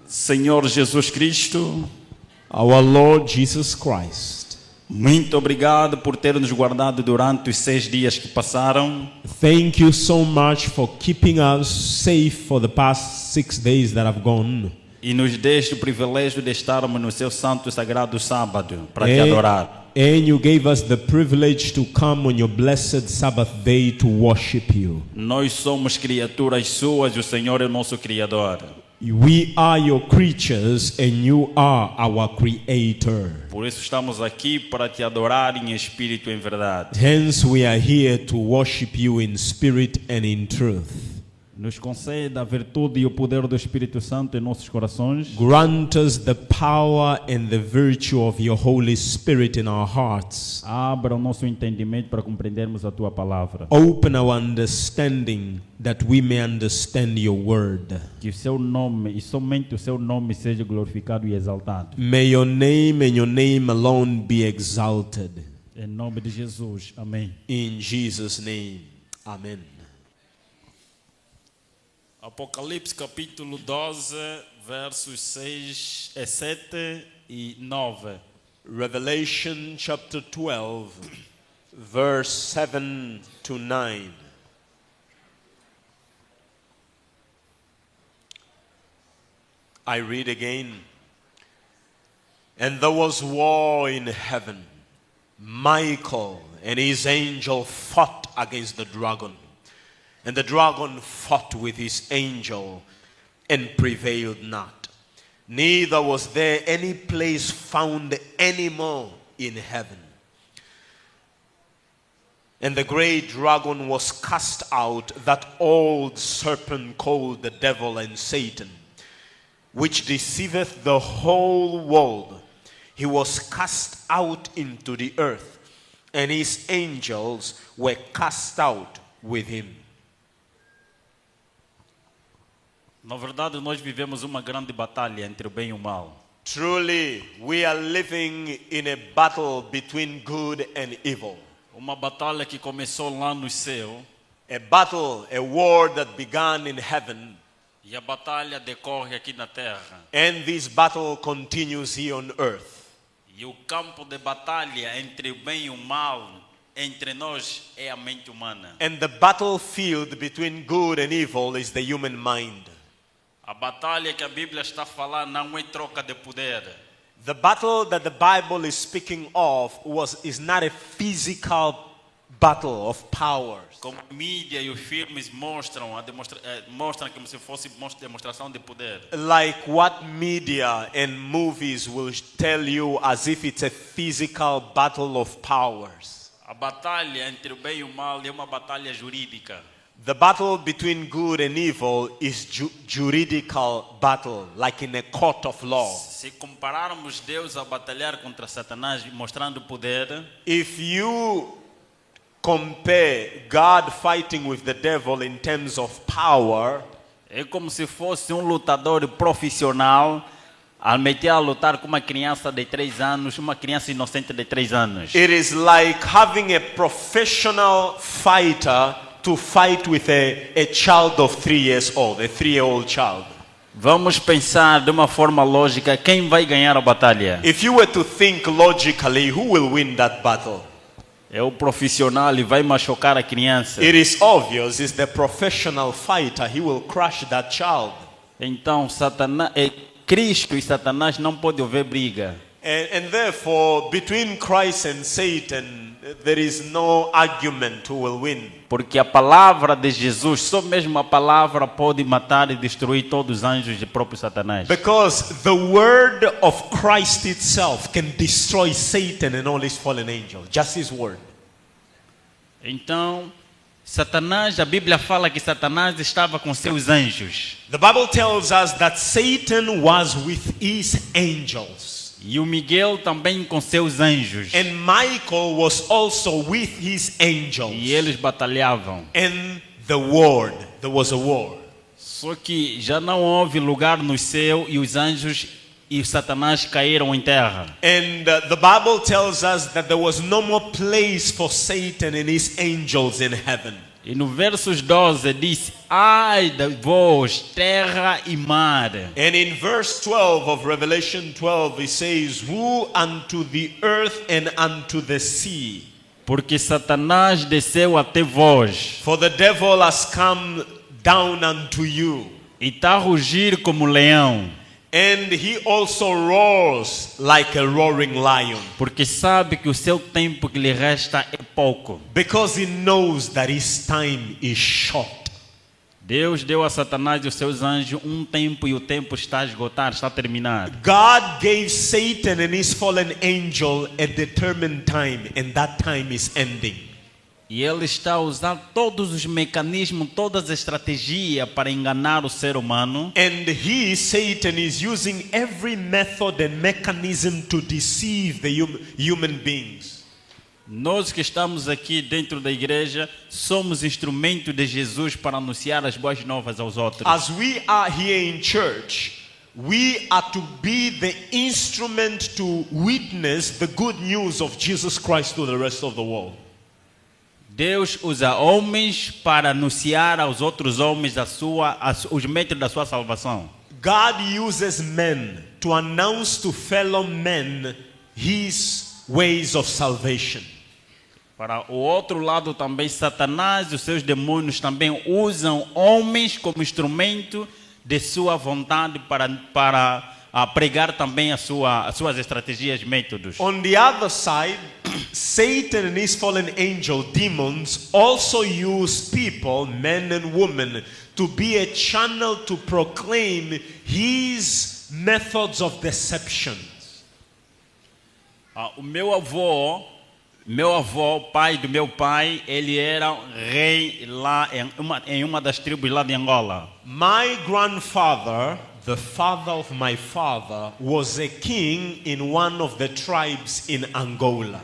Senhor Jesus Cristo, our Lord Jesus Christ, muito obrigado por ter nos guardado durante os 6 dias que passaram. thank you so much for keeping us safe for the past 6 days that have gone. E nos deste o privilégio de estarmos no seu santo e sagrado sábado para te adorar. And you gave us the privilege to come on your blessed Sabbath day to worship you. Nós somos criaturas suas e o Senhor é o nosso Criador. We are your creatures and you are our creator. Por isso estamos aqui para te adorar em espírito e em verdade. Hence we are here to worship you in spirit and in truth. Nos conceda a virtude e o poder do Espírito Santo em nossos corações. Grant us the power and the virtue of your Holy Spirit in our hearts. Abra o nosso entendimento para compreendermos a tua palavra. Open our understanding that we may understand your word. Que o seu nome e somente o seu nome seja glorificado e exaltado. May your name and your name alone be exalted. Em nome de Jesus. Amém. In Jesus' name. Amen. Apocalipse capítulo 12, versos 7 e 9. Revelation chapter 12, verse 7 to 9. I read again. And there was war in heaven. Michael and his angel fought against the dragon. And the dragon fought with his angel and prevailed not. Neither was there any place found any more in heaven. And the great dragon was cast out, that old serpent called the devil and Satan, which deceiveth the whole world. He was cast out into the earth, and his angels were cast out with him. Na verdade, nós vivemos uma grande batalha entre o bem e o mal. Truly, we are living in a battle between good and evil. Uma batalha que começou lá no céu. A battle, a war that began in heaven. E a batalha decorre aqui na terra. And this battle continues here on earth. E o campo de batalha entre o bem e o mal entre nós é a mente humana. And the battlefield between good and evil is the human mind. A batalha que a Bíblia está a falar não é troca de poder. The battle that the Bible is speaking of is not a physical battle of powers. Como a mídia e os filmes mostram, mostram como se fosse demonstração de poder. Like what media and movies will tell you as if it's a physical battle of powers. A batalha entre o bem e o mal é uma batalha jurídica. The battle between good and evil is juridical battle, like in a court of law. Se compararmos Deus a batalhar contra Satanás, mostrando poder, if you compare God fighting with the devil in terms of power, é como se fosse lutador profissional a meter a lutar com uma criança de 3 anos, uma criança inocente de 3 anos. It is like having a professional fighter to fight with a child of 3 years old, a 3-year-old child. Vamos pensar de uma forma lógica quem vai ganhar a batalha. If you were to think logically, who will win that battle? É o profissional e vai machucar a criança. It is obvious, it's the professional fighter, he will crush that child. Então, Cristo e Satanás não podem haver briga. And therefore, between Christ and Satan, there is no argument who will win. Porque a palavra de Jesus, só mesmo a palavra pode matar e destruir todos os anjos e próprio Satanás. Because the word of Christ itself can destroy Satan and all his fallen angels. Just his word. Então, Satanás, a Bíblia fala que Satanás estava com seus anjos. The Bible tells us that Satan was with his angels. E o Miguel também com seus anjos. And Michael was also with his angels. E eles batalhavam. And there was a war. Só que já não houve lugar no céu e os anjos e Satanás caíram em terra. And the Bible tells us that there was no more place for Satan and his angels in heaven. E no versos 12 diz: ai de vós, terra e mar, And in verse 12 of Revelation 12, it says, Woe unto the earth and unto the sea, porque Satanás desceu até vós for the devil has come down unto you, e está a rugir como leão, and he also roars like a roaring lion, porque sabe que o seu tempo que lhe resta é pouco. because he knows that his time is short. Deus deu a Satanás e os seus anjos um tempo e o tempo está a esgotar, está a terminar. God gave Satan and his fallen angel a determined time, and that time is ending. E ele está a usar todos os mecanismos, todas as estratégias para enganar o ser humano. And he, Satan, is using every method and mechanism to deceive the human beings. Nós que estamos aqui dentro da igreja somos instrumento de Jesus para anunciar as boas novas aos outros. As we are here in church, we are to be the instrument to witness the good news of Jesus Christ to the rest of the world. Deus usa homens para anunciar aos outros homens os métodos da sua salvação. God uses men to announce to fellow men his ways of salvation. Para o outro lado também, Satanás e os seus demônios também usam homens como instrumento de sua vontade para pregar também as suas estratégias e métodos. On the other side, Satan and his fallen angel demons also use people, men and women, to be a channel to proclaim his methods of deception. O meu avô, pai do meu pai, ele era rei lá em uma das tribos lá de Angola. My grandfather, the father of my father, was a king in one of the tribes in Angola.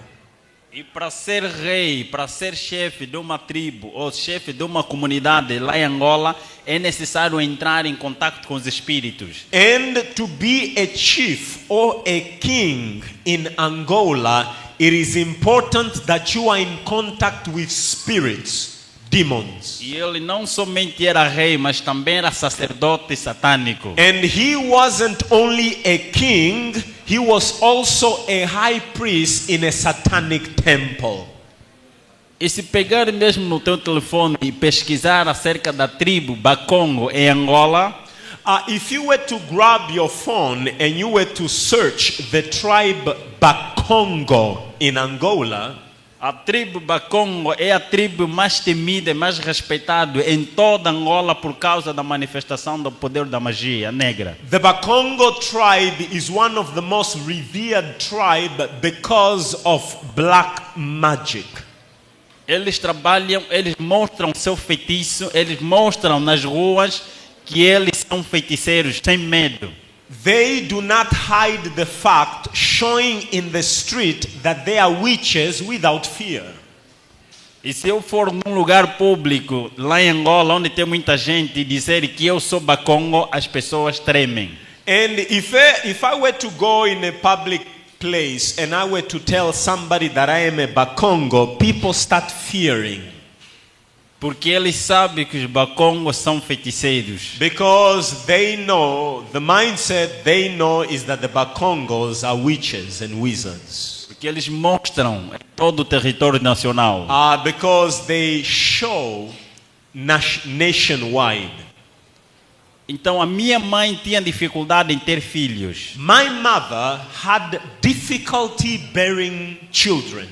E para ser rei, para ser chefe de uma tribo ou chefe de uma comunidade lá em Angola, é necessário entrar em contato com os espíritos. And to be a chief or a king in Angola, it is important that you are in contact with spirits, demons. E ele não somente era rei, mas também era sacerdote satânico. And he wasn't only a king, he was also a high priest in a satanic temple. E se pegar mesmo no teu telefone e pesquisar acerca da tribo Bakongo em Angola, If you were to grab your phone and you were to search the tribe Bakongo in Angola, a tribo Bakongo é a tribo mais temida e mais respeitada em toda Angola por causa da manifestação do poder da magia negra. the Bakongo tribe is one of the most revered tribe because of black magic. Eles trabalham, eles mostram seu feitiço, eles mostram nas ruas que eles são feiticeiros sem medo. They do not hide the fact, showing in the street that they are witches without fear. E se eu for num lugar público, lá em Angola, onde tem muita gente, e dizer que eu sou Bakongo, as pessoas tremem. And if I were to go in a public place and I were to tell somebody that I am a Bakongo, people start fearing. Porque eles sabem que os Bakongos são feiticeiros. Because they know, the mindset they know is that the Bakongos are witches and wizards. Porque eles mostram em todo o território nacional. Because they show nationwide. Então a minha mãe tinha dificuldade em ter filhos. My mother had difficulty bearing children.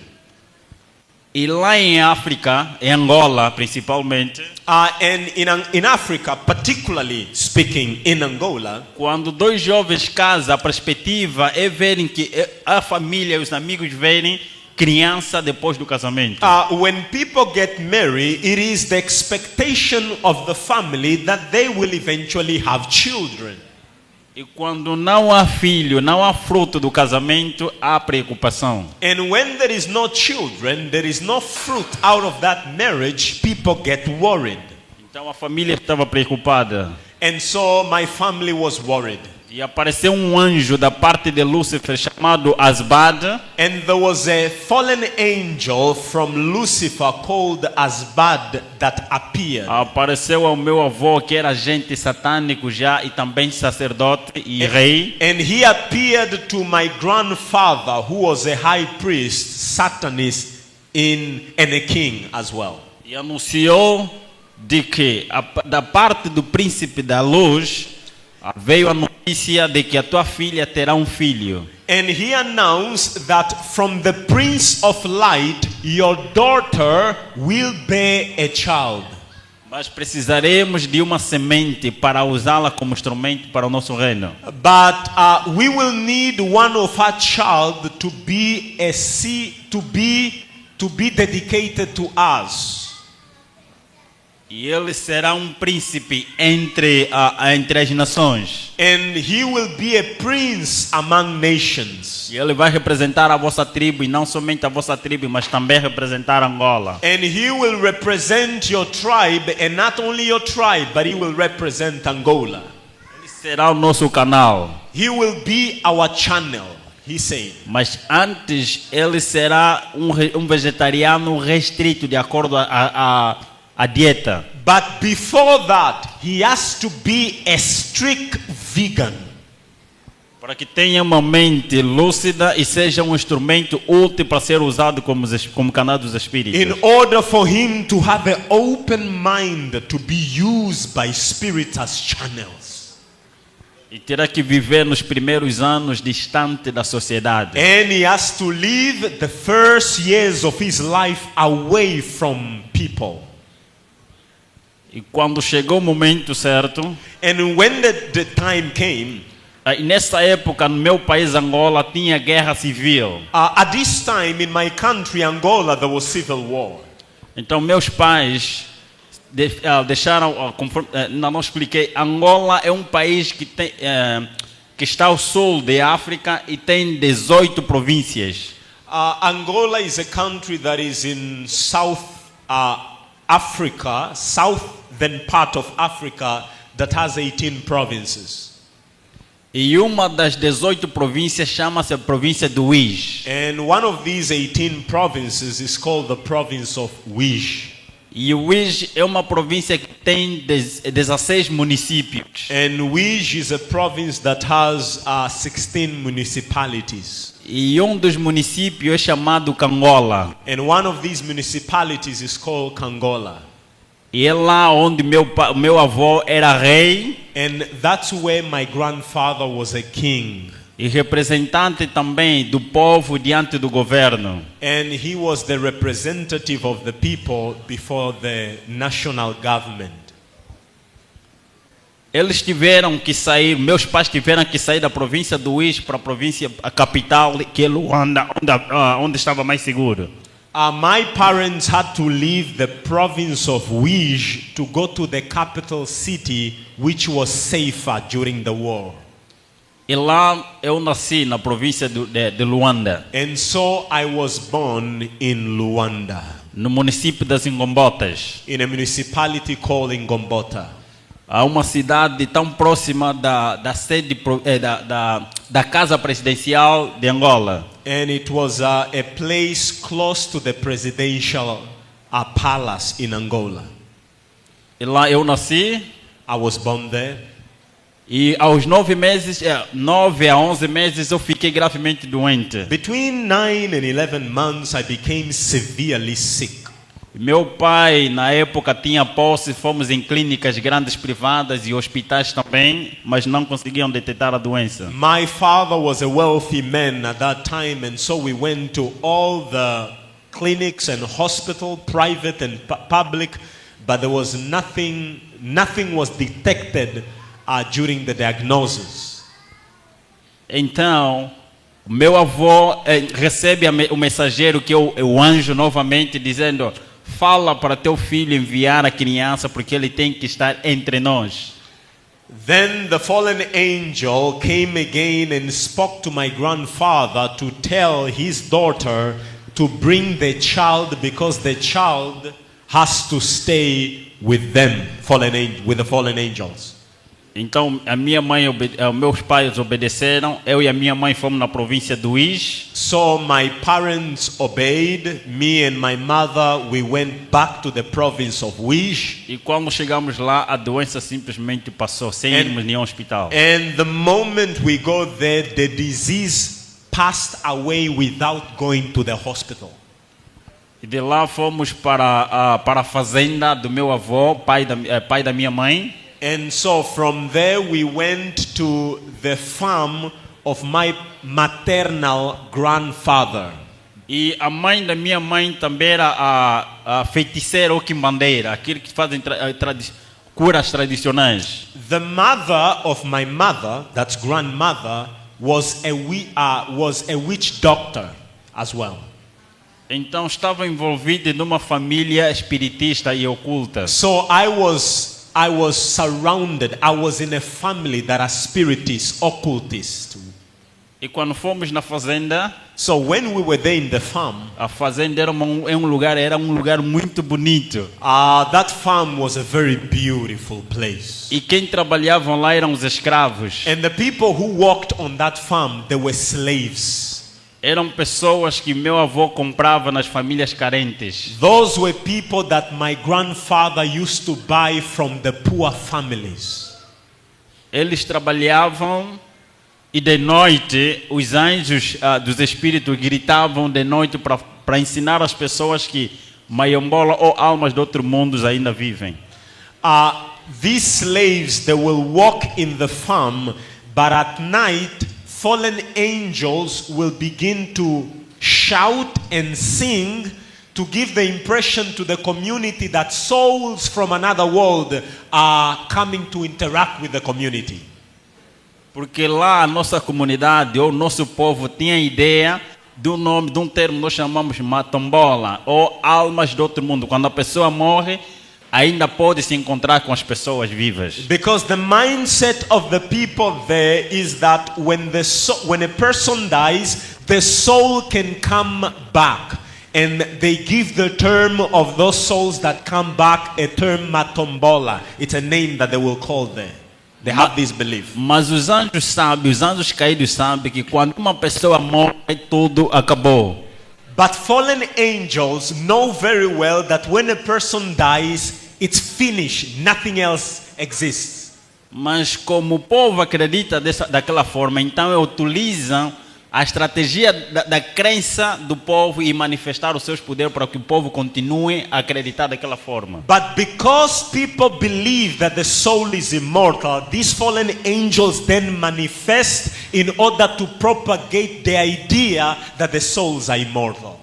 E lá em África, em Angola principalmente, And in Africa, particularly speaking in Angola, quando dois jovens casam, a perspectiva é verem que a família e os amigos verem criança depois do casamento. when people get married, it is the expectation of the family that they will eventually have children. E quando não há filho, não há fruto do casamento, há preocupação. And when there is no children, there is no fruit out of that marriage, people get worried. Então a família estava preocupada. And so my family was worried. E apareceu um anjo da parte de Lúcifer chamado Asbad. And there was a fallen angel from Lucifer called Asbad that appeared. Apareceu ao meu avô, que era agente satânico já e também sacerdote e rei. And he appeared to my grandfather, who was a high priest, Satanist, and a king as well. E anunciou de que da parte do príncipe da luz veio a notícia de que a tua filha terá um filho. And he announced that from the Prince of Light, your daughter will bear a child. Mas precisaremos de uma semente para usá-la como instrumento para o nosso reino. But we will need one of our child to be a seed, to be dedicated to us. E ele será um príncipe entre as nações. And he will be a prince among nations. E ele vai representar a vossa tribo, e não somente a vossa tribo, mas também representar Angola. And he will represent your tribe, and not only your tribe, but he will represent Angola. Ele será o nosso canal. He will be our channel, he said. Mas antes ele será um vegetariano restrito de acordo a dieta. But before that, he has to be a strict vegan. Para que tenha uma mente lúcida e seja um instrumento útil para ser usado como canal dos espíritos. In order for him to have an open mind to be used by spirits as channels. E terá que viver nos primeiros anos distante da sociedade. And he has to live the first years of his life away from people. E quando chegou o momento certo, And when the time came, e nessa época no meu país Angola tinha guerra civil. at this time in my country Angola there was civil war. Então meus pais deixaram, não expliquei, Angola é um país que está ao sul da África e tem 18 províncias. Angola is a country that is in South Africa, southern part of Africa, that has 18 provinces. E uma das 18 províncias chama-se a província do Uís. And one of these 18 provinces is called the province of Uís. E o Uís é uma província que tem 16 municípios. And Uís is a province that has 16 municipalities. E um dos municípios é chamado Cangola. And one of these municipalities is called Kangola. E é lá onde meu avô era rei. And that's where my grandfather was a king. E representante também do povo diante do governo. And he was the representative of the people before the national government. Eles tiveram que sair, meus pais tiveram que sair da província do Uís para a capital, que é Luanda, onde estava mais seguro. My parents had to leave the province of Uís to go to the capital city, which was safer during the war. E lá eu nasci na província de Luanda. And so I was born in Luanda, No município das Ingombotas. in a municipality called Ngombota. Há uma cidade tão próxima da sede da casa presidencial de Angola. And it was a place close to the presidential palace in Angola. E lá eu nasci. I was born there. E aos 9 a 11 meses eu fiquei gravemente doente. Between 9 and 11 months, I became severely sick. Meu pai na época tinha posse, fomos em clínicas grandes privadas e hospitais também, mas não conseguiam detectar a doença. My father was a wealthy man at that time, and so we went to all the clinics and hospital, private and public, but there was nothing was detected during the diagnosis. Então, meu avô recebe o mensageiro, que é o anjo novamente, dizendo: fala para teu filho enviar a criança porque ele tem que estar entre nós. Then the fallen angel came again and spoke to my grandfather to tell his daughter to bring the child, because the child has to stay with them, with the fallen angels. Então a minha mãe, meus pais obedeceram. Eu e a minha mãe fomos na província do Uís. So my parents obeyed. Me and my mother, we went back to the province of Uís. E quando chegamos lá, a doença simplesmente passou, sem irmos nenhum hospital. And the moment we go there, the disease passed away without going to the hospital. E de lá fomos para a fazenda do meu avô, pai da minha mãe. And so from there we went to the farm of my maternal grandfather. E a mãe da minha mãe também era a feiticeira ou quimbandeira, aquele que fazem curas tradicionais. The mother of my mother, that's grandmother, was a witch doctor as well. Então estava envolvida numa família espiritista e oculta. So I was surrounded. I was in a family that are spiritists, occultists. E quando fomos na fazenda, So when we were there in the farm, a fazenda era um lugar muito bonito. that farm was a very beautiful place. E quem trabalhava lá eram os escravos. And the people who worked on that farm, they were slaves. Eram pessoas que meu avô comprava nas famílias carentes. Those were people that my grandfather used to buy from the poor families. Eles trabalhavam e de noite os anjos dos espíritos gritavam de noite para ensinar as pessoas que Mayombola ou almas de outros mundos ainda vivem. These slaves, they will walk in the farm, but at night fallen angels will begin to shout and sing to give the impression to the community that souls from another world are coming to interact with the community. Porque lá a nossa comunidade ou nosso povo tinha a ideia do nome de termo que nós chamamos matombola ou almas de outro mundo. Quando a pessoa morre, ainda pode se encontrar com as pessoas vivas. Because the mindset of the people there is that when a person dies, the soul can come back. And they give the term of those souls that come back a term matombola. It's a name that they will call there. They have this belief. Mas os anjos caídos sabem que quando uma pessoa morre, tudo acabou. But fallen angels know very well that when a person dies, it's finished. Nothing else exists. Mas como o povo acredita daquela forma, então utilizam a estratégia da crença do povo e manifestar os seus poderes para que o povo continue a acreditar daquela forma. But because people believe that the soul is immortal, these fallen angels then manifest in order to propagate the idea that the souls are immortal.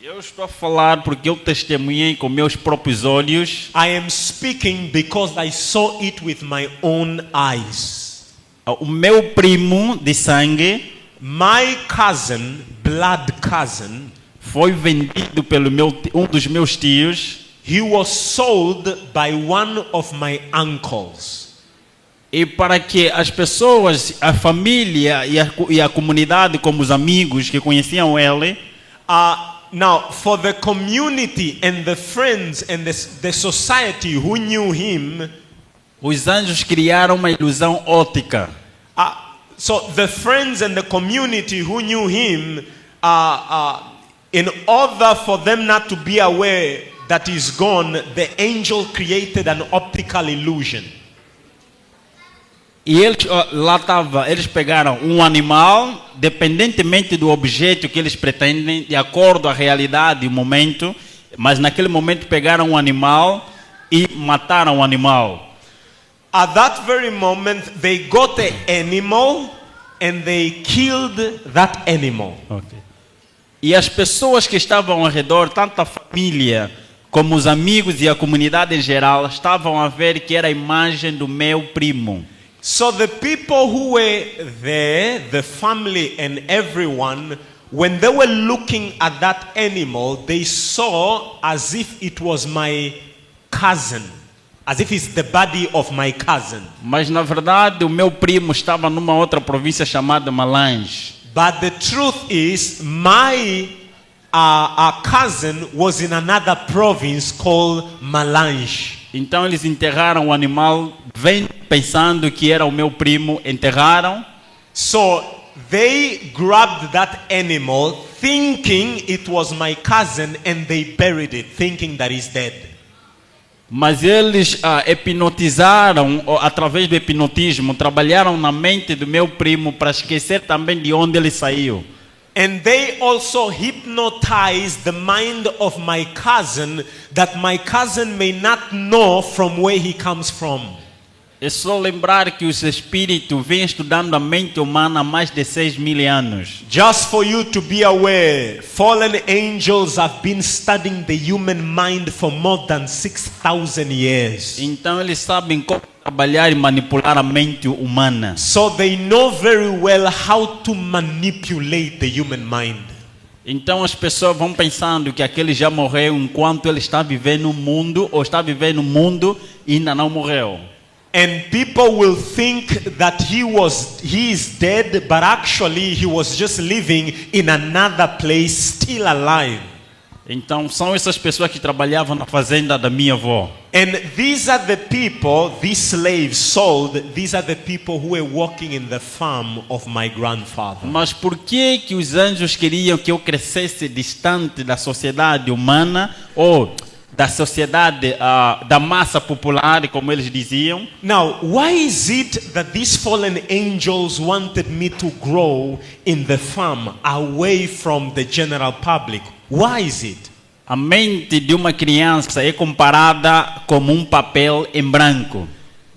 Eu estou a falar porque eu testemunhei com meus próprios olhos. I am speaking because I saw it with my own eyes. O meu primo de sangue, my cousin, blood cousin, foi vendido pelo dos meus tios. He was sold by one of my uncles. E para que as pessoas, a família e a comunidade, como os amigos que conheciam ele, now for the community and the friends and the society who knew him, os anjos criaram uma ilusão óptica. So the friends and the community who knew him, in order for them not to be aware that he's gone, the angel created an optical illusion. E eles pegaram um animal, dependentemente do objeto que eles pretendem, de acordo à realidade e o momento, mas naquele momento pegaram um animal e mataram o animal. At that very moment, they got the animal and they killed that animal. Okay. E as pessoas que estavam ao redor, tanto a família como os amigos e a comunidade em geral, estavam a ver que era a imagem do meu primo. So the people who were there, the family and everyone, when they were looking at that animal, they saw as if it was my cousin. As if it's the body of my cousin. Mas na verdade o meu primo estava numa outra província chamada Malange. But the truth is, my cousin was in another province called Malange. Então eles enterraram o animal, vem pensando que era o meu primo, enterraram. So they grabbed that animal thinking it was my cousin and they buried it thinking that he's dead. Mas eles hipnotizaram, através do hipnotismo, trabalharam na mente do meu primo para esquecer também de onde ele saiu. And they also hypnotized the mind of my cousin that my cousin may not know from where he comes from. É só lembrar que os espíritos vêm estudando a mente humana há mais de 6.000 anos. Just for you to be aware, fallen angels have been studying the human mind for more than 6,000 years. Então eles sabem como trabalhar e manipular a mente humana. So they know very well how to manipulate the human mind. Então as pessoas vão pensando que aquele já morreu enquanto ele está vivendo no mundo, ou está vivendo no mundo e ainda não morreu. And people will think that he is dead, but actually he was just living in another place, still alive. Então são essas pessoas que trabalhavam na fazenda da minha avó. And these are the people, these slaves sold, these are the people who were working in the farm of my grandfather. Mas por que os anjos queriam que eu crescesse distante da sociedade humana ou da sociedade da massa popular, como eles diziam? Now, why is it that these fallen angels wanted me to grow in the farm away from the general public? Why is it? A mente de uma criança é comparada como um papel em branco.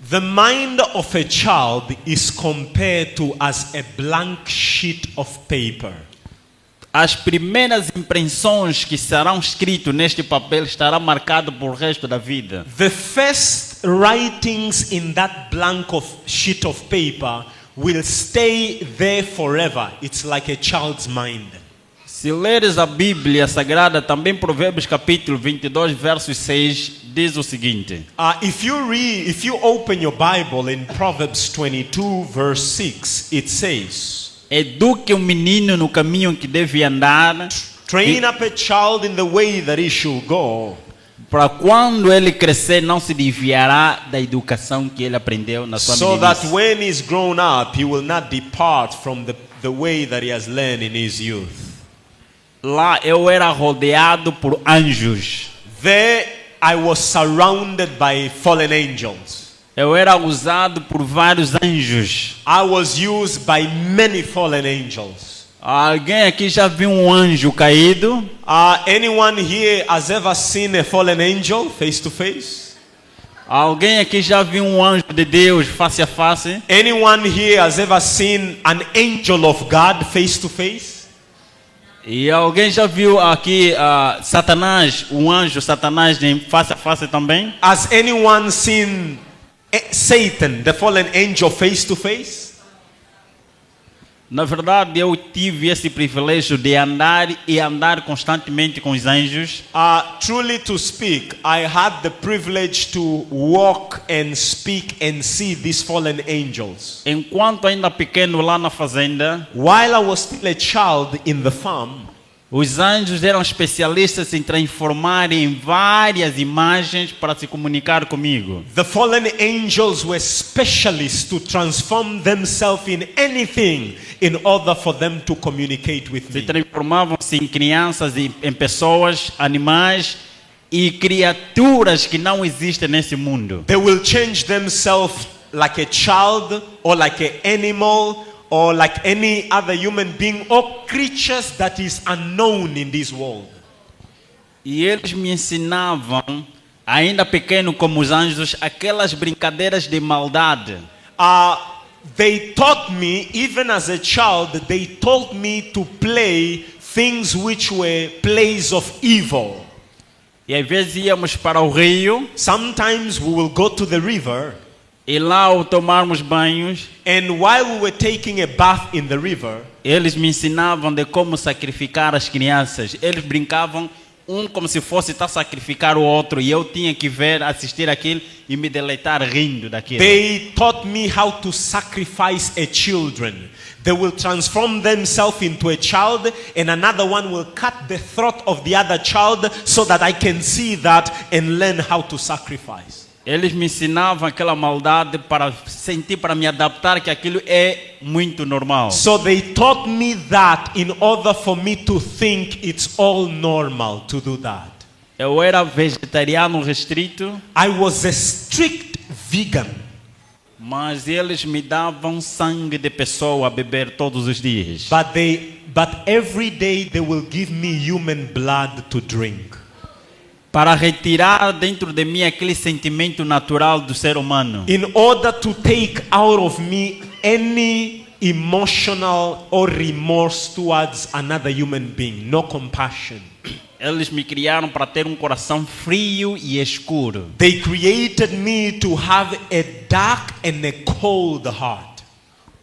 The mind of a child is compared to as a blank sheet of paper. As primeiras impressões que serão escritas neste papel estarão marcadas por o resto da vida. The first writings in that blank sheet of paper will stay there forever. It's like a child's mind. Se leres a Bíblia Sagrada, também Provérbios capítulo 22, verso 6, diz o seguinte. If you open your Bible in Proverbs 22 verse 6, it says, eduque menino no caminho que deve andar, train up a child in the way that he should go, para quando ele crescer não se desviará da educação que ele aprendeu na sua so that meninice. when he's grown up, he will not depart from the way that he has learned in his youth. Lá eu era rodeado por anjos. There I was surrounded by fallen angels. Eu era usado por vários anjos. I was used by many fallen angels. Alguém aqui já viu um anjo caído? Anyone here has ever seen a fallen angel face to face? Alguém aqui já viu um anjo de Deus face a face? Anyone here has ever seen an angel of God face to face? E alguém já viu aqui Satanás, um anjo Satanás face a face também? Has anyone seen Satan, the fallen angel, face to face? Na verdade, eu tive esse privilégio de andar constantemente com os anjos. Truly to speak, I had the privilege to walk and speak and see these fallen angels. Enquanto ainda pequeno lá na fazenda, While I was still a child in the farm, os anjos eram especialistas em transformar em várias imagens para se comunicar comigo. the fallen angels were specialists to transform themselves in anything in order for them to communicate with Se me. transformavam-se em crianças, em pessoas, animais e criaturas que não existem nesse mundo. They will change themselves like a child or like an animal or like any other human being or creatures that is unknown in this world. E eles me ensinavam, ainda pequeno como os anjos, aquelas brincadeiras de maldade. They taught me, even as a child, they taught me to play things which were plays of evil. E às vezes íamos para o rio, Sometimes we will go to the river, e lá ao tomarmos banhos, and while we were taking a bath in the river, eles me ensinavam de como sacrificar as crianças. Eles brincavam como se fosse estar sacrificar o outro, e eu tinha que ver, assistir aquilo e me deleitar rindo daquilo. they taught me how to sacrifice a children. They will transform themselves into a child, and another one will cut the throat of the other child so that I can see that and learn how to sacrifice. Eles me ensinavam aquela maldade para sentir, para me adaptar que aquilo é muito normal. So they taught me that in order for me to think it's all normal to do that. Eu era vegetariano restrito, I was a strict vegan. mas eles me davam sangue de pessoa a beber todos os dias. But every day they will give me human blood to drink. Para retirar dentro de mim aquele sentimento natural do ser humano. In order to take out of me any emotional or remorse towards another human being, no compassion. Eles me criaram para ter um coração frio e escuro. They created me to have a dark and a cold heart.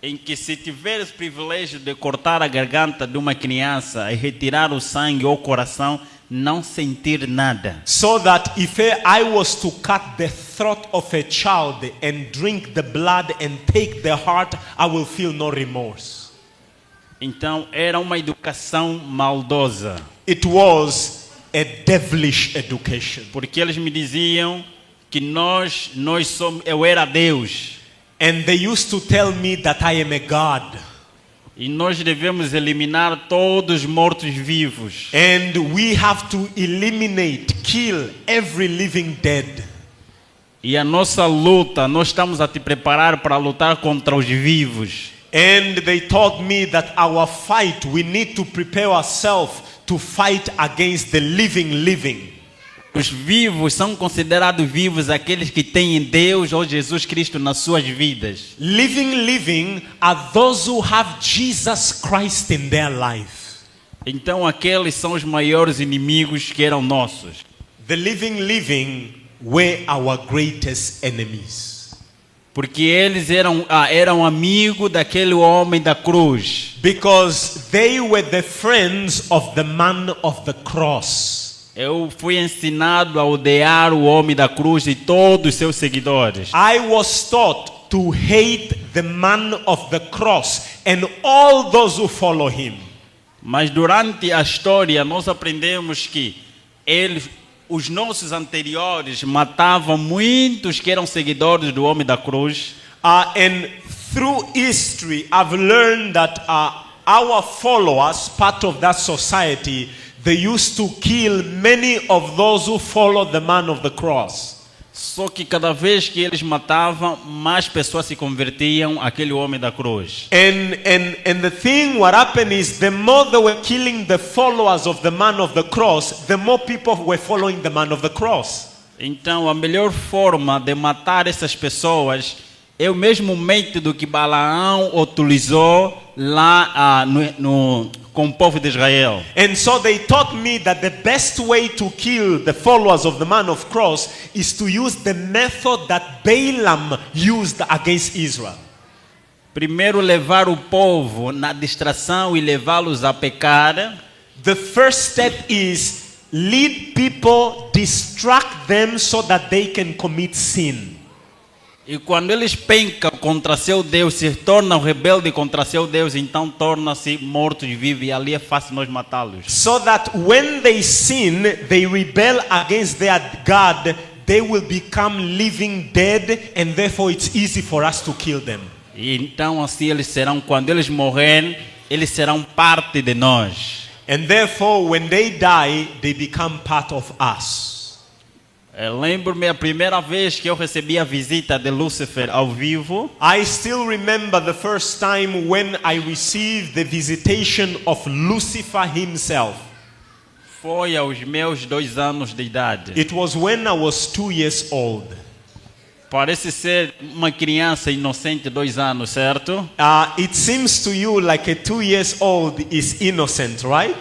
Em que se tiveres o privilégio de cortar a garganta de uma criança e retirar o sangue ou o coração, não sentir nada. So that if I was to cut the throat of a child and drink the blood and take the heart, I will feel no remorse. Então era uma educação maldosa. It was a devilish education. Porque eles me diziam que nós somos, eu era Deus. And they used to tell me that I am a God. E nós devemos eliminar todos os mortos-vivos. And we have to eliminate, kill every living dead. E a nossa luta, nós estamos a te preparar para lutar contra os vivos. And they taught me that our fight, we need to prepare ourselves to fight against the living. Os vivos são considerados vivos aqueles que têm Deus ou Jesus Cristo nas suas vidas. Living are those who have Jesus Christ in their life. Então aqueles são os maiores inimigos que eram nossos. The living were our greatest enemies. Porque eles eram amigos daquele homem da cruz. Because they were the friends of the man of the cross. Eu fui ensinado a odiar o homem da cruz e todos os seus seguidores. I was taught to hate the man of the cross and all those who follow him. Mas durante a história nós aprendemos que os nossos anteriores matavam muitos que eram seguidores do homem da cruz. And through history, I've learned that our followers, part of that society, they used to kill many of those who followed the man of the cross. Só que cada vez que eles matavam, mais pessoas se convertiam àquele homem da cruz. And the thing, what happened is, the more they were killing the followers of the man of the cross, the more people were following the man of the cross. Então, a melhor forma de matar essas pessoas é o mesmo método que Balaão utilizou lá com o povo de Israel. And so they taught me that the best way to kill the followers of the man of cross is to use the method that Balaam used against Israel. Primeiro levar o povo na distração e levá-los a pecar. The first step is lead people, distract them so that they can commit sin. E quando eles pecam contra seu Deus, se tornam rebeldes contra seu Deus, então tornam-se mortos-vivos e ali é fácil nós matá-los. So that when they sin, they rebel against their God, they will become living dead and therefore it's easy for us to kill them. E então assim eles serão, quando eles morrerem, eles serão parte de nós. And therefore when they die, they become part of us. Lembro-me a primeira vez que eu recebi a visita de Lúcifer ao vivo. I still remember the first time when I received the visitation of Lucifer himself. Foi aos meus 2 anos de idade. It was when I was 2 years old. Parece ser uma criança inocente, 2 anos, certo? It seems to you like a 2 years old is innocent, right?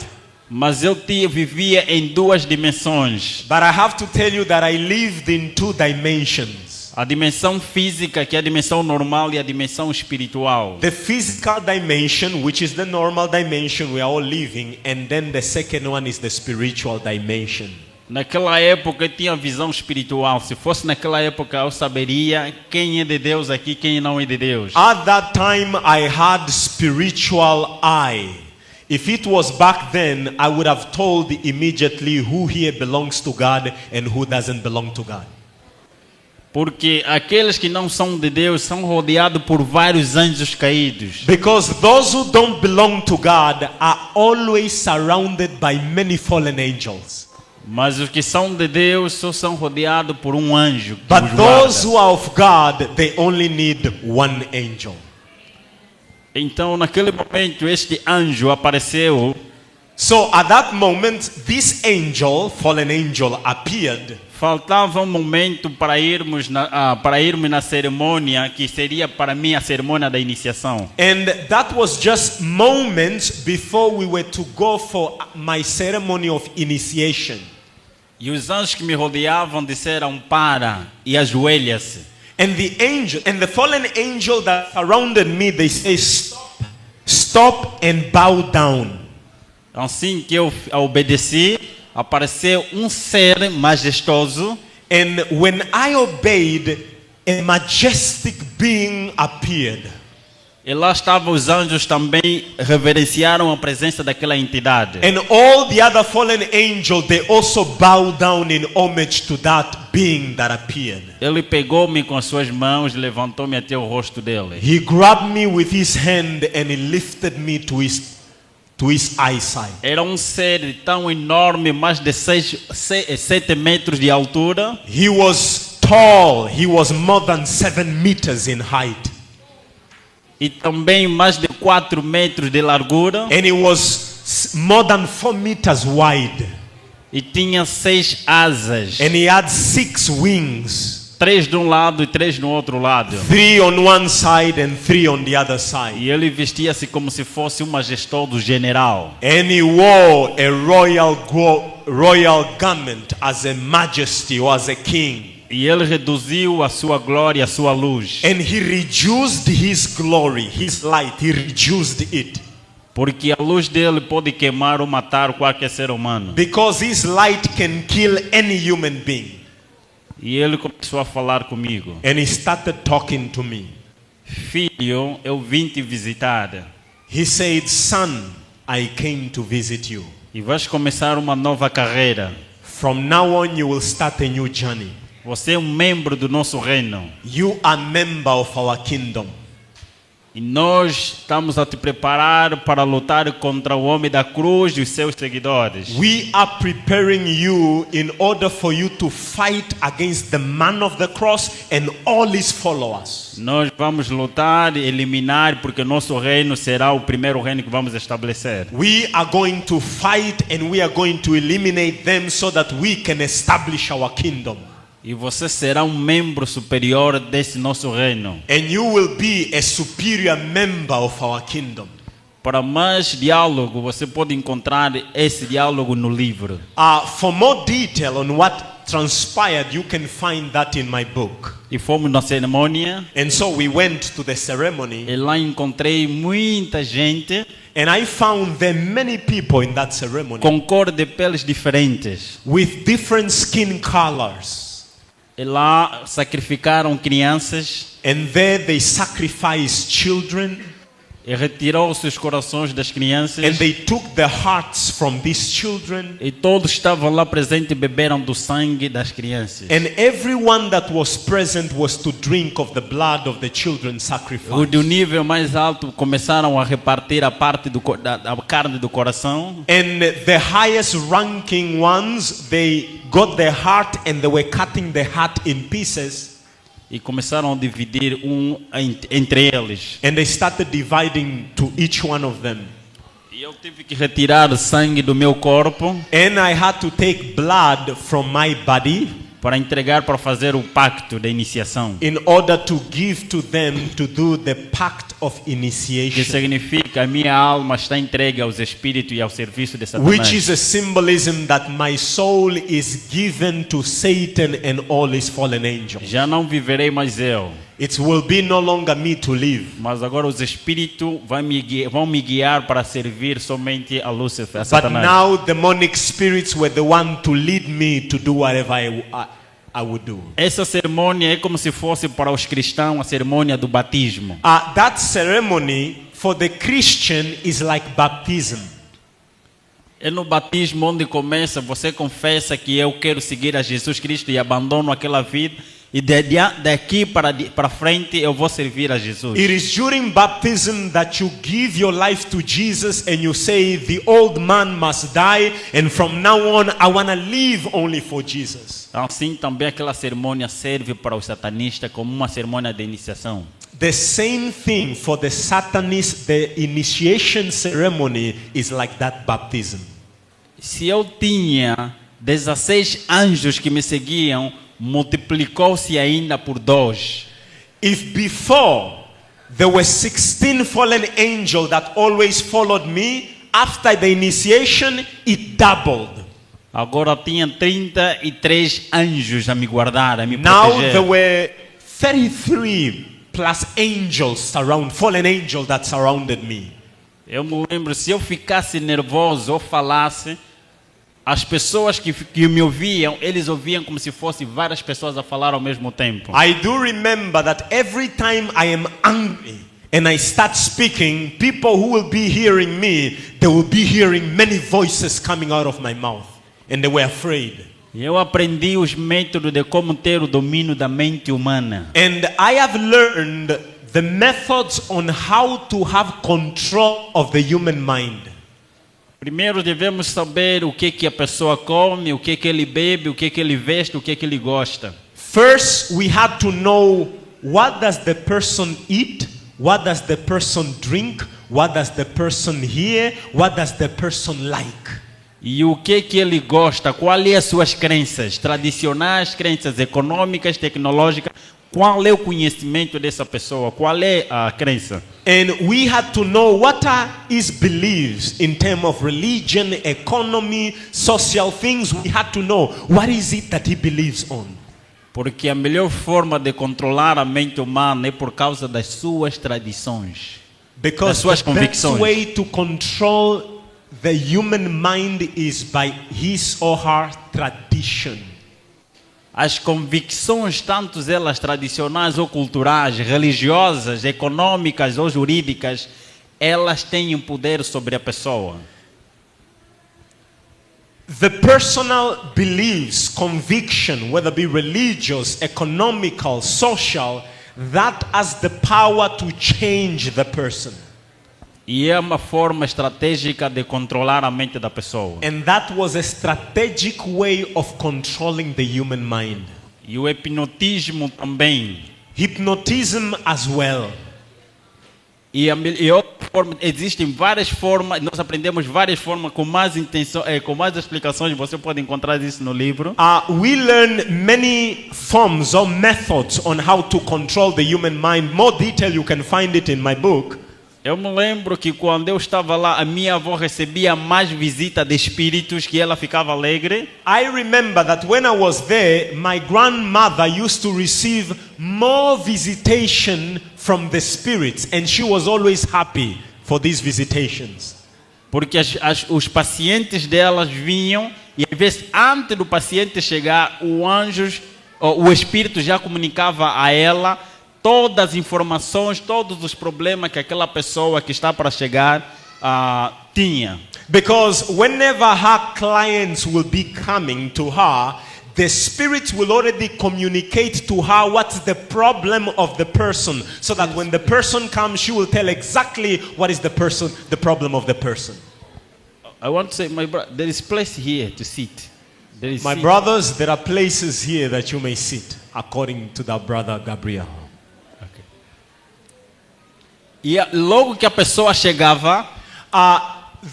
Mas eu vivia em 2 dimensões. But I have to tell you that I lived in 2 dimensions. A dimensão física, que é a dimensão normal, e a dimensão espiritual. The physical dimension, which is the normal dimension we are all living, and then the second one is the spiritual dimension. Naquela época eu tinha visão espiritual. Se fosse naquela época eu saberia quem é de Deus aqui, quem não é de Deus. At that time I had spiritual eye. If it was back then, I would have told immediately who here belongs to God and who doesn't belong to God. Porque aqueles que não são de Deus são rodeados por vários anjos caídos. Because those who don't belong to God are always surrounded by many fallen angels. Mas os que são de Deus só são rodeados por um anjo que But os those guarda. who are of God, they only need one angel. Então, naquele momento, este anjo apareceu. So at that moment, this angel, fallen angel, appeared. Faltava um momento para irmos na cerimônia, que seria para mim a cerimônia da iniciação. And that was just moments before we were to go for my ceremony of initiation. E os anjos que me rodeavam disseram: para e ajoelha-se. And the fallen angel that surrounded me, they say, stop and bow down. Assim que eu obedeci, apareceu um ser majestoso. And when I obeyed, a majestic being appeared. E lá estavam os anjos também, reverenciaram a presença daquela entidade. And all the other fallen angels, they also bow down in homage to that being that appeared. Ele pegou-me com as suas mãos, levantou-me até o rosto dele. He grabbed me with his hand and he lifted me to his eyesight. Era um ser tão enorme, mais de 7 metros de altura. He was tall. He was more than 7 meters in height. E também mais de 4 metros de largura. And he was more than 4 meters wide. E tinha 6 asas. And he had 6 wings. 3 de um lado e 3 no outro lado. 3 on one side and 3 on the other side. E ele vestia-se como se fosse um majestoso general. And he wore a royal garment as a majesty or as a king. E ele reduziu a sua glória, a sua luz. And he reduced his glory, his light, he reduced it. Porque a luz dele pode queimar ou matar qualquer ser humano. Because his light can kill any human being. E ele começou a falar comigo. And he started talking to me. Filho, eu vim te visitar. He said, son, I came to visit you. E vais começar uma nova carreira. From now on you will start a new journey. Você é um membro do nosso reino. You are member of our kingdom. E nós estamos a te preparar para lutar contra o homem da cruz e os seus seguidores. We are preparing you in order for you to fight against the man of the cross and all his followers. Nós vamos lutar e eliminar, porque nosso reino será o primeiro reino que vamos estabelecer. We are going to fight and we are going to eliminate them so that we can establish our kingdom. E você será um membro superior desse nosso reino. And you will be a superior member of our kingdom. Para mais diálogo, você pode encontrar esse diálogo no livro. For more detail on what transpired, you can find that in my book. E fomos na cerimônia. And so we went to the ceremony. E lá encontrei muita gente. And I found there many people in that ceremony. Com cor de peles diferentes. With different skin colors. E lá sacrificaram crianças. And there they sacrificed children. E retirou-se os corações das crianças. And they took the hearts from these children. E todos estavam lá presentes e beberam do sangue das crianças. And everyone that was present was to drink of the blood of the children O sacrificed. do nível mais alto começaram a repartir a parte da carne do coração. And the highest ranking ones, they got the heart and they were cutting the heart in pieces. E começaram a dividir entre eles. And they started dividing to each one of them. E eu tive que retirar sangue do meu corpo. And I had to take blood from my body. Para entregar, para fazer o pacto da iniciação. In order to give to them to do the pact of Que initiation. significa a minha alma está entregue aos espíritos e ao serviço de Satanás. Which is a symbolism that my soul is given to Satan and all his fallen angels. Já não viverei mais eu. It will be no longer me to live. Mas agora os espíritos vão me guiar para servir somente a Lúcifer, a But Satanás. now demonic spirits were the one to lead me to do whatever I would do. Essa cerimônia é como se fosse para os cristãos a cerimônia do batismo. That ceremony for the Christian is like baptism. É no batismo onde começa, você confessa que eu quero seguir a Jesus Cristo e abandono aquela vida. E daqui para frente eu vou servir a Jesus. It is during baptism that you give your life to Jesus and you say the old man must die and from now on I want to live only for Jesus. Assim também aquela cerimônia serve para o satanista como uma cerimônia de iniciação. The same thing for the Satanists, the initiation ceremony is like that baptism. Se eu tinha 16 anjos que me seguiam, multiplicou-se ainda por 2. If before there were 16 fallen angels that always followed me, after the initiation it doubled. Agora tinha 33 anjos a me guardar, a me Now proteger. there were 33 plus angels fallen angels that surrounded me. Eu me lembro, se eu ficasse nervoso ou falasse, as pessoas que me ouviam, eles ouviam como se fossem várias pessoas a falar ao mesmo tempo. I do remember that every time I am angry and I start speaking, people who will be hearing me, they will be hearing many voices coming out of my mouth. And they were afraid. Eu aprendi os métodos de como ter o domínio da mente humana. And I have learned the methods on how to have control of the human mind. Primeiro devemos saber o que a pessoa come, o que ele bebe, o que ele veste, o que ele gosta. First, we had to know what does the person eat, what does the person drink, what does the person hear, what does the person like. E o que ele gosta, qual é as suas crenças tradicionais, crenças econômicas, tecnológicas, qual é o conhecimento dessa pessoa, qual é a crença. And we had to know what are his beliefs in terms of religion, economy, social things. We had to know what is it that he believes on. Porque a melhor forma de controlar a mente humana é por causa das suas tradições. Because suas the best convicções. way to control the human mind is by his or her tradition. As convicções, tanto elas tradicionais ou culturais, religiosas, econômicas ou jurídicas, elas têm um poder sobre a pessoa. The personal beliefs, conviction, whether it be religious, economical, social, that has the power to change the person. E é uma forma estratégica de controlar a mente da pessoa. And that was a strategic way of controlling the human mind. E o hipnotismo também. Hypnotism as well. E outra forma, existem várias formas, nós aprendemos várias formas com mais com mais explicações, você pode encontrar isso no livro. We learn many forms or methods on how to control the human mind. More detail you can find it in my book. Eu me lembro que quando eu estava lá, a minha avó recebia mais visita de espíritos que ela ficava alegre. I remember that when I was there, my grandmother used to receive more visitation from the spirits, and she was always happy for these visitations. Porque os pacientes delas vinham e às vezes antes do paciente chegar, o espírito já comunicava a ela todas as informações, todos os problemas que aquela pessoa que está para chegar tinha. Because whenever her clients will be coming to her, the spirits will already communicate to her what's the problem of the person, so that when the person comes, she will tell exactly what is the problem of the person. I want to say, my brother, there is place here to sit. My brothers, there are places here that you may sit, according to that brother Gabriel. E logo que a pessoa chegava,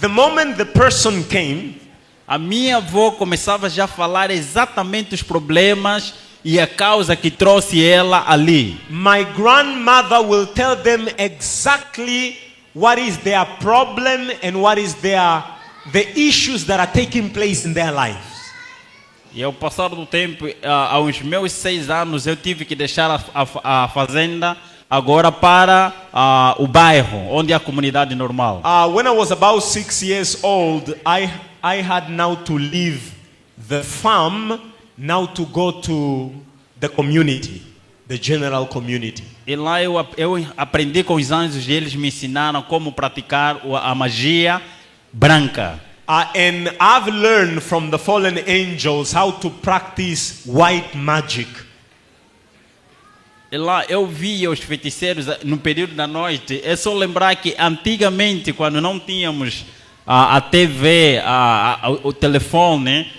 the moment the person came, a minha avó começava já a falar exatamente os problemas e a causa que trouxe ela ali. My grandmother will tell them exactly what is their problem and what is the issues that are taking place in their lives. E ao passar do tempo, aos meus 6 anos, eu tive que deixar a fazenda agora para o bairro, onde é a comunidade normal. When I was about 6 years old, I had now to leave the farm, now to go to the community, the general community. E lá eu aprendi com os anjos e eles me ensinaram como praticar a magia branca. And I've learned from the fallen angels how to practice white magic. E lá eu via os feiticeiros no período da noite. É só lembrar que antigamente, quando não tínhamos a TV, o telefone,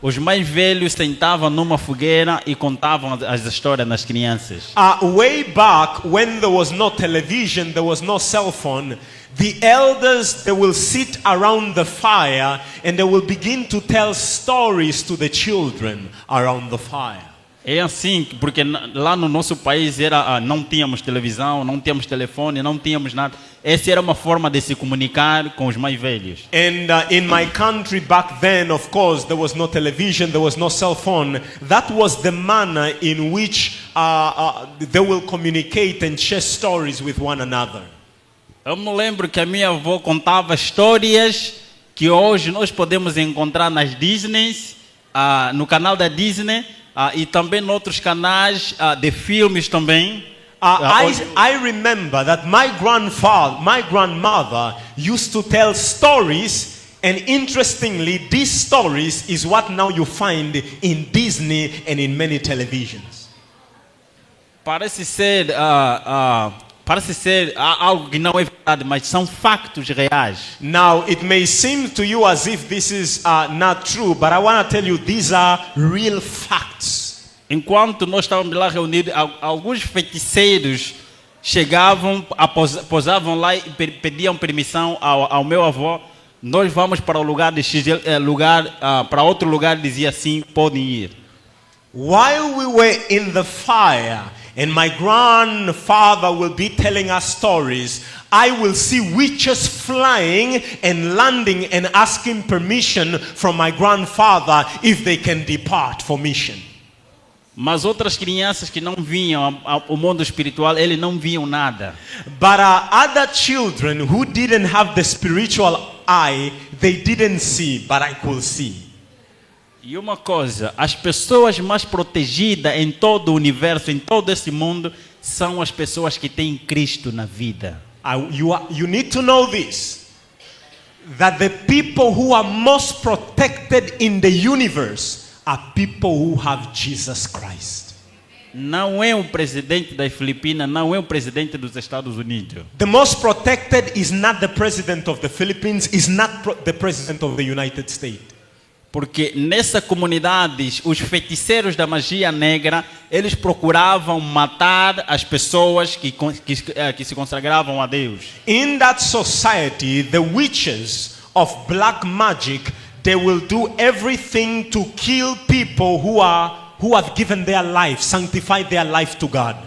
os mais velhos sentavam numa fogueira e contavam as histórias nas crianças. Way back, when there was no television, there was no cell phone, the elders, they will sit around the fire and they will begin to tell stories to the children around the fire. É assim, porque lá no nosso país não tínhamos televisão, não tínhamos telefone, não tínhamos nada. Essa era uma forma de se comunicar com os mais velhos. And in my country back then, of course, there was no television, there was no cell phone. That was the manner in which they will communicate and share stories with one another. Eu me lembro que a minha avó contava histórias que hoje nós podemos encontrar nas Disneys, no canal da Disney, e também em outros canais de filmes também. I remember that my grandmother used to tell stories, and interestingly, these stories is what now you find in Disney and in many televisions. Parece ser algo que não é verdade, mas são factos reais. Now, it may seem to you as if this is not true, but I want to tell you these are real facts. Enquanto nós estávamos lá reunidos, alguns feiticeiros chegavam, posavam lá e pediam permissão ao meu avô. Nós vamos para o lugar de X, para outro lugar, dizia assim, podem ir. While we were in the fire, and my grandfather will be telling us stories, I will see witches flying and landing and asking permission from my grandfather if they can depart for mission. Mas outras crianças que não vinham ao mundo espiritual, eles não viam nada. But other children who didn't have the spiritual eye, they didn't see, but I could see. E uma coisa, as pessoas mais protegidas em todo o universo, em todo esse mundo, são as pessoas que têm Cristo na vida. You need to know this, that the people who are most protected in the universe are people who have Jesus Christ. Não é o presidente das Filipinas, não é o presidente dos Estados Unidos. The most protected is not the president of the Philippines, is not the president of the United States. Porque nessa comunidade, os feiticeiros da magia negra, eles procuravam matar as pessoas que se consagravam a Deus. In that society, the witches of black magic, they will do everything to kill people who have given their life, sanctified their life to God.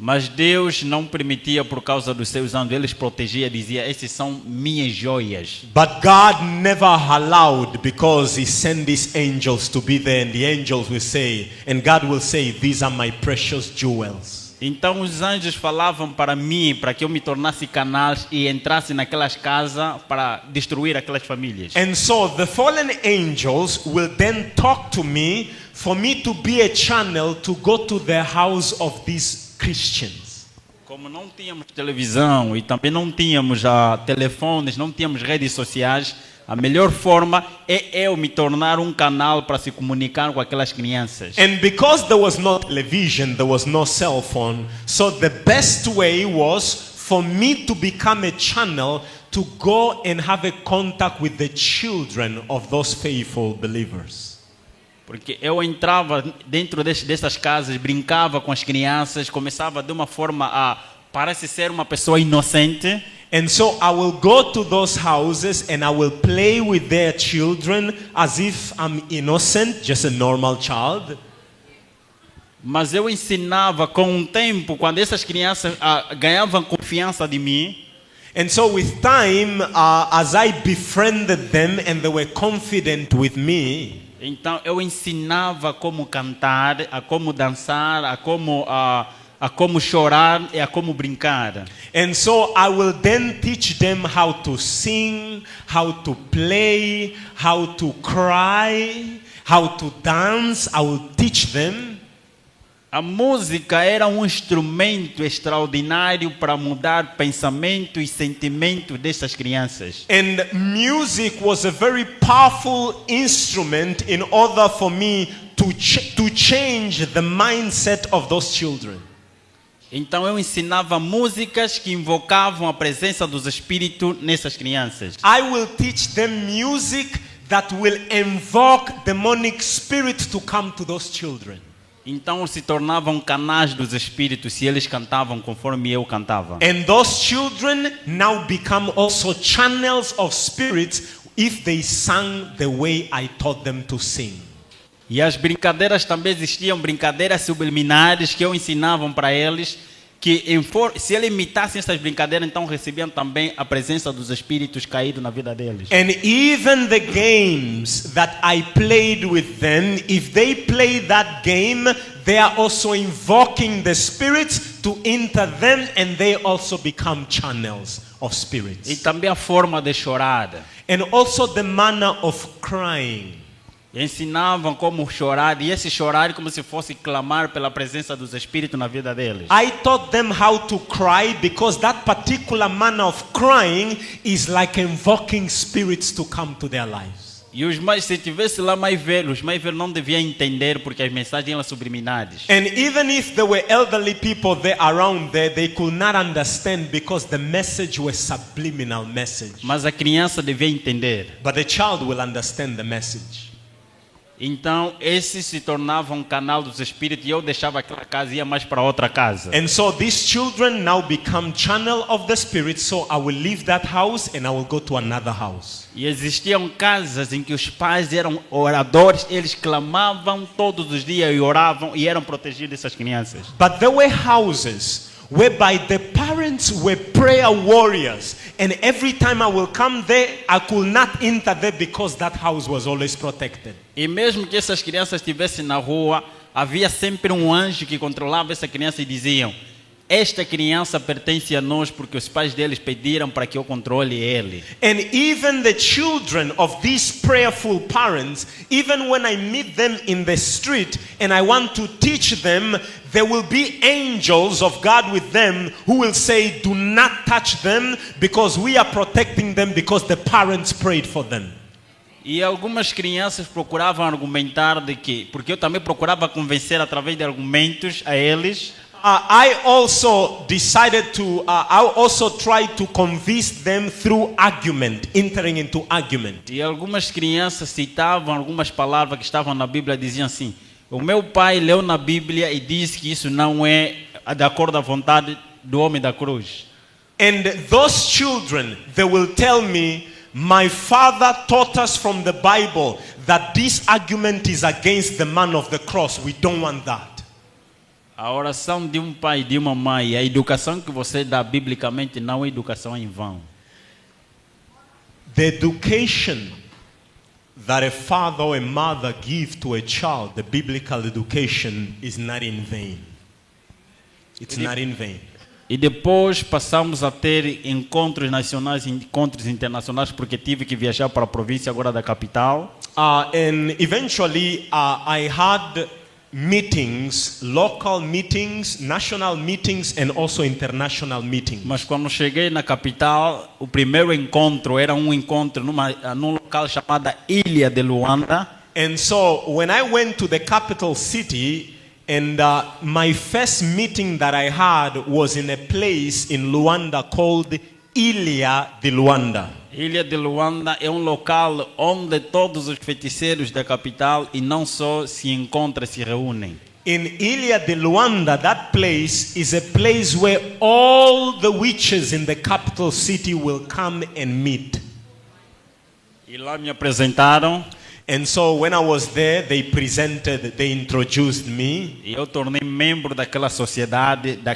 Mas Deus não permitia por causa dos seus anjos, eles protegia, dizia, esses são minhas joias. But God never allowed, because He sent His angels to be there, and the angels will say, and God will say, these are my precious jewels. Então os anjos falavam para mim, para que eu me tornasse canal e entrasse naquelas casas para destruir aquelas famílias. And so the fallen angels will then talk to me for me to be a channel to go to the house of these Christians. Como não tínhamos televisão e também não tínhamos telefones, não tínhamos redes sociais, a melhor forma é eu me tornar um canal para se comunicar com aquelas crianças. And because there was no television, there was no cell phone, so the best way was for me to become a channel to go and have a contact with the children of those faithful believers. Porque eu entrava dentro dessas casas, brincava com as crianças, começava de uma forma parece ser uma pessoa inocente. And so I will go to those houses and I will play with their children as if I'm innocent, just a normal child. Mas eu ensinava com o tempo, quando essas crianças ganhavam confiança de mim. And so with time, as I befriended them and they were confident with me, então eu ensinava como cantar, a como dançar, a como chorar e a como brincar. and so I will then teach them how to sing, how to play, how to cry, how to dance. I will teach them. A música era um instrumento extraordinário para mudar pensamento e sentimento dessas crianças. And music was a very powerful instrument in order for me to change the mindset of those children. Então eu ensinava músicas que invocavam a presença dos espíritos nessas crianças. I will teach them music that will invoke demonic spirit to come to those children. Então se tornavam canais dos espíritos se eles cantavam conforme eu cantava. And those children now become also channels of spirits if they sang the way I taught them to sing. E as brincadeiras também existiam, brincadeiras subliminares que eu ensinava para eles, que se eles imitassem essas brincadeiras, então recebiam também a presença dos espíritos caídos na vida deles. And even the games that I played with them, if they play that game, they are also invoking the spirits to enter them and they also become channels of E spirits. também a forma de chorar. And also the manner of crying. Ensinavam como chorar, e esse chorar como se fosse clamar pela presença dos espíritos na vida deles. I taught them how to cry because that particular manner of crying is like invoking spirits to come to their lives. E os mais, se tivesse lá mais velhos, os mais velhos não deviam entender porque as mensagens eram subliminares. And even if there were elderly people there around there, they could not understand because the message was subliminal message. Mas a criança devia entender. But the child will understand the message. Então, esse se tornava um canal dos espíritos e eu deixava aquela casa e ia mais para outra casa. And so these children now become channel of the spirit, so I will leave that house and I will go to another house. E existiam casas em que os pais eram oradores, eles clamavam todos os dias e oravam e eram protegidos dessas crianças. But there were houses whereby the parents were prayer warriors, and every time I will come there, I could not enter there because that house was always protected. E mesmo que essas crianças estivessem na rua, havia sempre um anjo que controlava essa criança e diziam: esta criança pertence a nós porque os pais deles pediram para que eu controle ele. And even the children of these prayerful parents, even when I meet them in the street and I want to teach them, there will be angels of God with them who will say, do not touch them because we are protecting them because the parents prayed for them. E algumas crianças procuravam argumentar de que, porque eu também procurava convencer através de argumentos a eles. I also decided to, I also tried to convince them through argument, entering into argument. E algumas crianças citavam algumas palavras que estavam na Bíblia e diziam assim: o meu pai leu na Bíblia e disse que isso não é de acordo à vontade do homem da cruz. And those children, they will tell me, my father taught us from the Bible that this argument is against the man of the cross. We don't want that. A oração de um pai e de uma mãe, a educação que você dá biblicamente não é educação em vão. The education that a father or a mother give to a child, the biblical education, is not in vain. It's not in vain. E depois passamos a ter encontros nacionais e encontros internacionais, porque tive que viajar para a província agora da capital. And eventually I had meetings, local meetings, national meetings and also international meetings. Mas quando cheguei na capital, o primeiro encontro era um encontro num local chamado Ilha de Luanda. And so when I went to the capital city, and my first meeting that I had was in a place in Luanda called Ilha de Luanda. Ilha de Luanda é um local onde todos os feiticeiros da capital e não só se encontram, se reúnem. In Ilha de Luanda, that place is a place where all the witches in the capital city will come and meet. E lá me apresentaram. And so when I was there, they introduced me. E eu tornei membro daquela sociedade da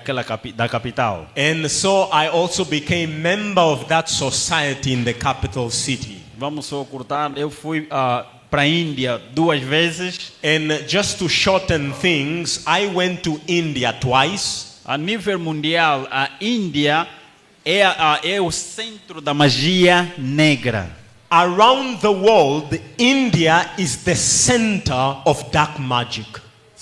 capital. And so I also became member of that society in the capital city. Vamos só cortar, eu fui para a Índia 2 vezes. And just to shorten things, I went to India twice. A nível mundial, a Índia é o centro da magia negra. Around the world, India is the center of dark magic.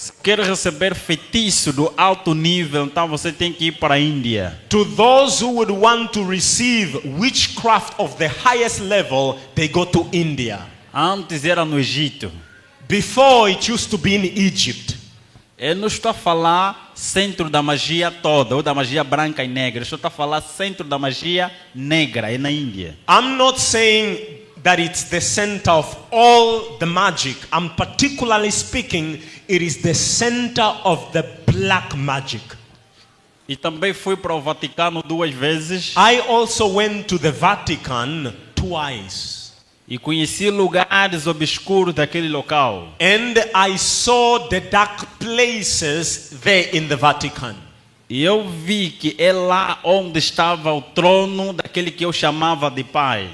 Se quer receber feitiço do alto nível, então você tem que ir para a Índia. To those who would want to receive witchcraft of the highest level, they go to India. Antes era no Egito. Before, it used to be in Egypt. Eu não estou a falar centro da magia toda, ou da magia branca e negra. Eu estou a falar centro da magia negra, é na Índia. I'm not saying that it's the center of all the magic. I'm particularly speaking, it is the center of the black magic. E também fui para o Vaticano 2 vezes. I also went to the Vatican twice. E conheci lugares obscuros daquele local. And I saw the dark places there in the Vatican. E eu vi que é lá onde estava o trono daquele que eu chamava de pai.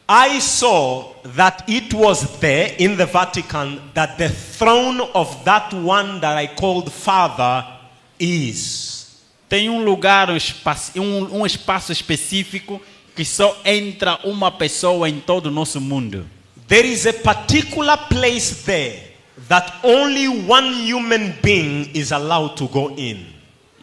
I saw that it was there in the Vatican that the throne of that one that I called Father is. Tem um lugar, um espaço específico que só entra uma pessoa em todo o nosso mundo. There is a particular place there that only one human being is allowed to go in.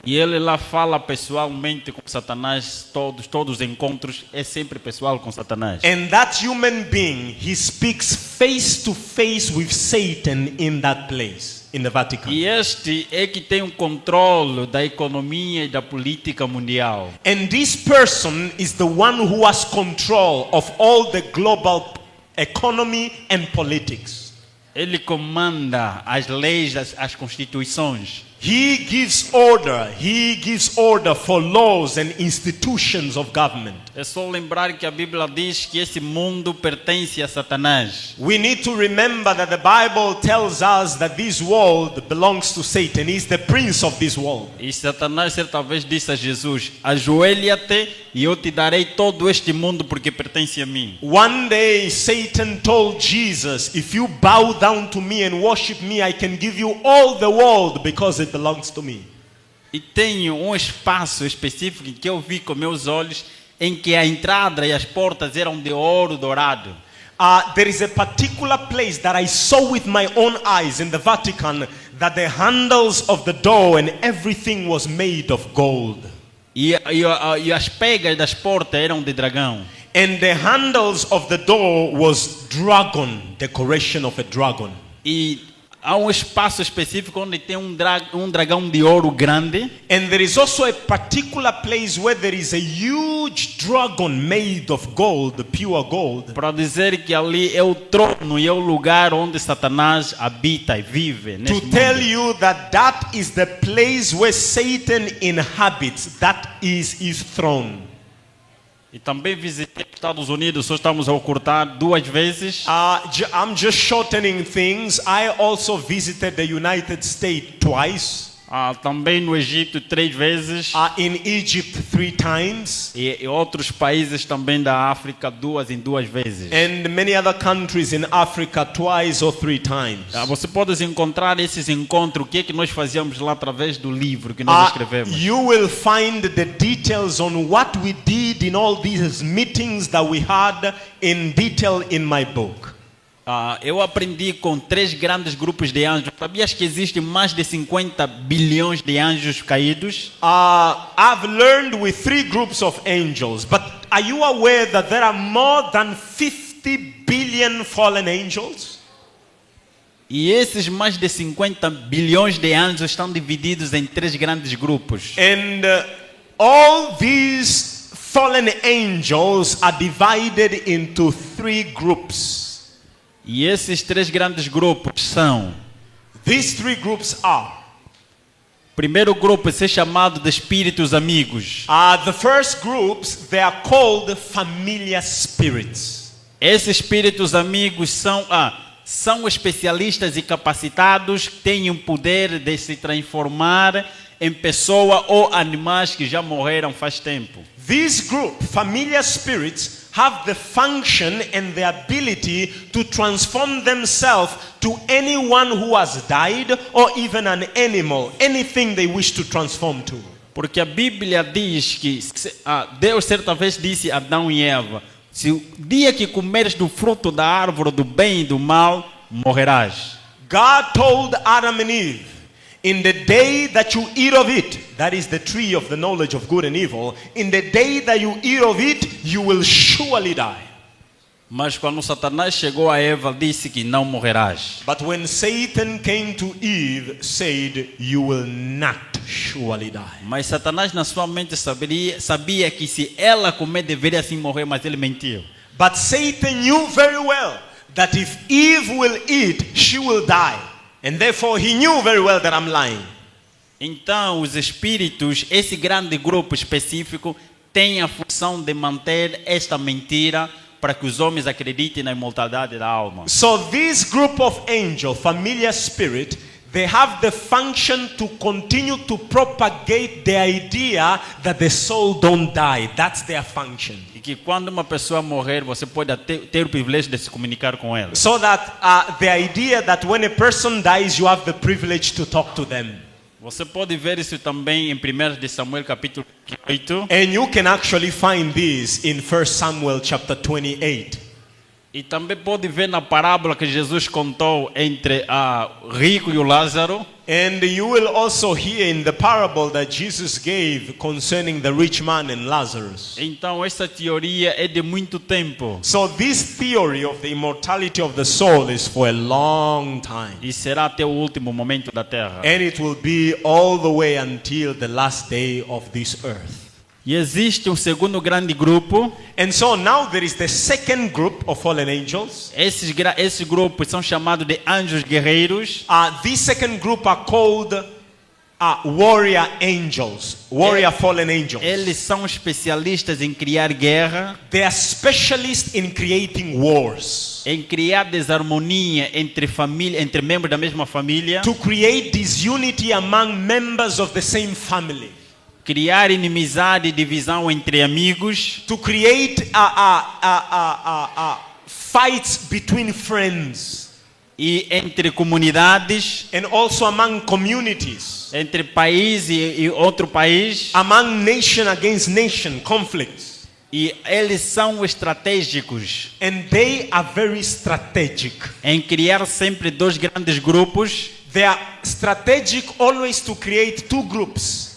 E ele lá fala pessoalmente com Satanás, todos os encontros é sempre pessoal com Satanás. And that human being, he speaks face to face with Satan in that place, in the Vatican. E este é que tem o controle da economia e da política mundial. And this person is the one who has control of all the global economy and politics. Ele comanda as leis, as constituições. He gives order for laws and institutions of government. É só lembrar que a Bíblia diz que esse mundo pertence a Satanás. We need to remember that the Bible tells us that this world belongs to Satan. He's the prince of this world. E Satanás certa vez disse a Jesus: ajoelha-te e eu te darei todo este mundo porque pertence a mim. One day Satan told Jesus, if you bow down to me and worship me, I can give you all the world because it belongs to me. E tenho um espaço específico que eu vi com meus olhos, em que a entrada e as portas eram de ouro dourado. There is a particular place that I saw with my own eyes in the Vatican, that the handles of the door and everything was made of gold. E as pegas das portas eram de dragão. And the handles of the door was dragon, decoration of a dragon. E há um espaço específico onde tem um dragão de ouro grande. And there is also a particular place where there is a huge dragon made of gold, pure gold. Para dizer que ali é o trono e é o lugar onde Satanás habita e vive. To tell you that that is the place where Satan inhabits, that is his throne. E também visitei os Estados Unidos, só estamos a ocultar 2 vezes. I'm just shortening things. I also visited the United States twice. Também no Egito 3 vezes. In Egypt 3 times. E outros países também da África 2 vezes. And many other countries in Africa 2 or 3 times. Você pode encontrar esses encontros, o que é que nós fazíamos lá através do livro que nós escrevemos. You will find the details on what we did in all these meetings that we had in detail in my book. Eu aprendi com 3 grandes grupos de anjos. Sabias que existem mais de 50 bilhões de anjos caídos? I've learned with 3 groups of angels, but are you aware that there are more than 50 billion fallen angels? E esses mais de 50 bilhões de anjos estão divididos em 3 grandes grupos. And all these fallen angels are divided into 3 groups. E esses 3 grandes grupos são. These 3 groups are. Primeiro grupo é chamado de espíritos amigos. The first groups, they are called familiar spirits. Esses espíritos amigos são especialistas e capacitados, têm o poder de se transformar em pessoa ou animais que já morreram faz tempo. This group, familiar spirits, have the function and the ability to transform themselves to anyone who has died or even an animal, anything they wish to transform to. Porque a Bíblia diz que Deus certa vez disse a Adão e Eva: se o dia que comeres do fruto da árvore do bem e do mal, morrerás. God told Adam and Eve In the day that you eat of it, that is the tree of the knowledge of good and evil, in the day that you eat of it, you will surely die. Mas quando Satanás chegou a Eva, disse que não morrerás. But when Satan came to Eve, said, you will not surely die. Mas Satanás na sua mente sabia que se ela comer deveria sim morrer, mas ele mentiu. But Satan knew very well that if Eve will eat, she will die. And therefore he knew very well that I'm lying. Então os espíritos, esse grande grupo específico, tem a função de manter esta mentira para que os homens acreditem na imortalidade da alma. So this group of angels, familiar spirit, they have the function to continue to propagate the idea that the soul don't die. That's their function. E que quando uma pessoa morrer, você pode ter o privilégio de se comunicar com ela. So that the idea that when a person dies, you have the privilege to talk to them. Você pode ver isso também em 1 de Samuel capítulo 8. And you can actually find this in 1 Samuel chapter 28. E também pode ver na parábola que Jesus contou entre o rico e o Lázaro. And you will also hear in the parable that Jesus gave concerning the rich man and Lazarus. Então essa teoria é de muito tempo. So this theory of the immortality of the soul is for a long time. E será até o último momento da terra. And it will be all the way until the last day of this earth. E existe um segundo grande grupo. And so now there is the second group of fallen angels. Esses grupos são chamados de anjos guerreiros. This second group are called warrior angels, warrior fallen angels. Eles são especialistas em criar guerra, They are specialists in creating wars, em criar desarmonia entre membros da mesma família, to create disunity among members of the same family, criar inimizade e divisão entre amigos, to create fights between friends, e entre comunidades, and also among communities, entre país e outro país. among nation against nation conflicts. E eles são estratégicos And they are very strategic. em criar sempre dois grandes grupos, They are strategic always to create two groups.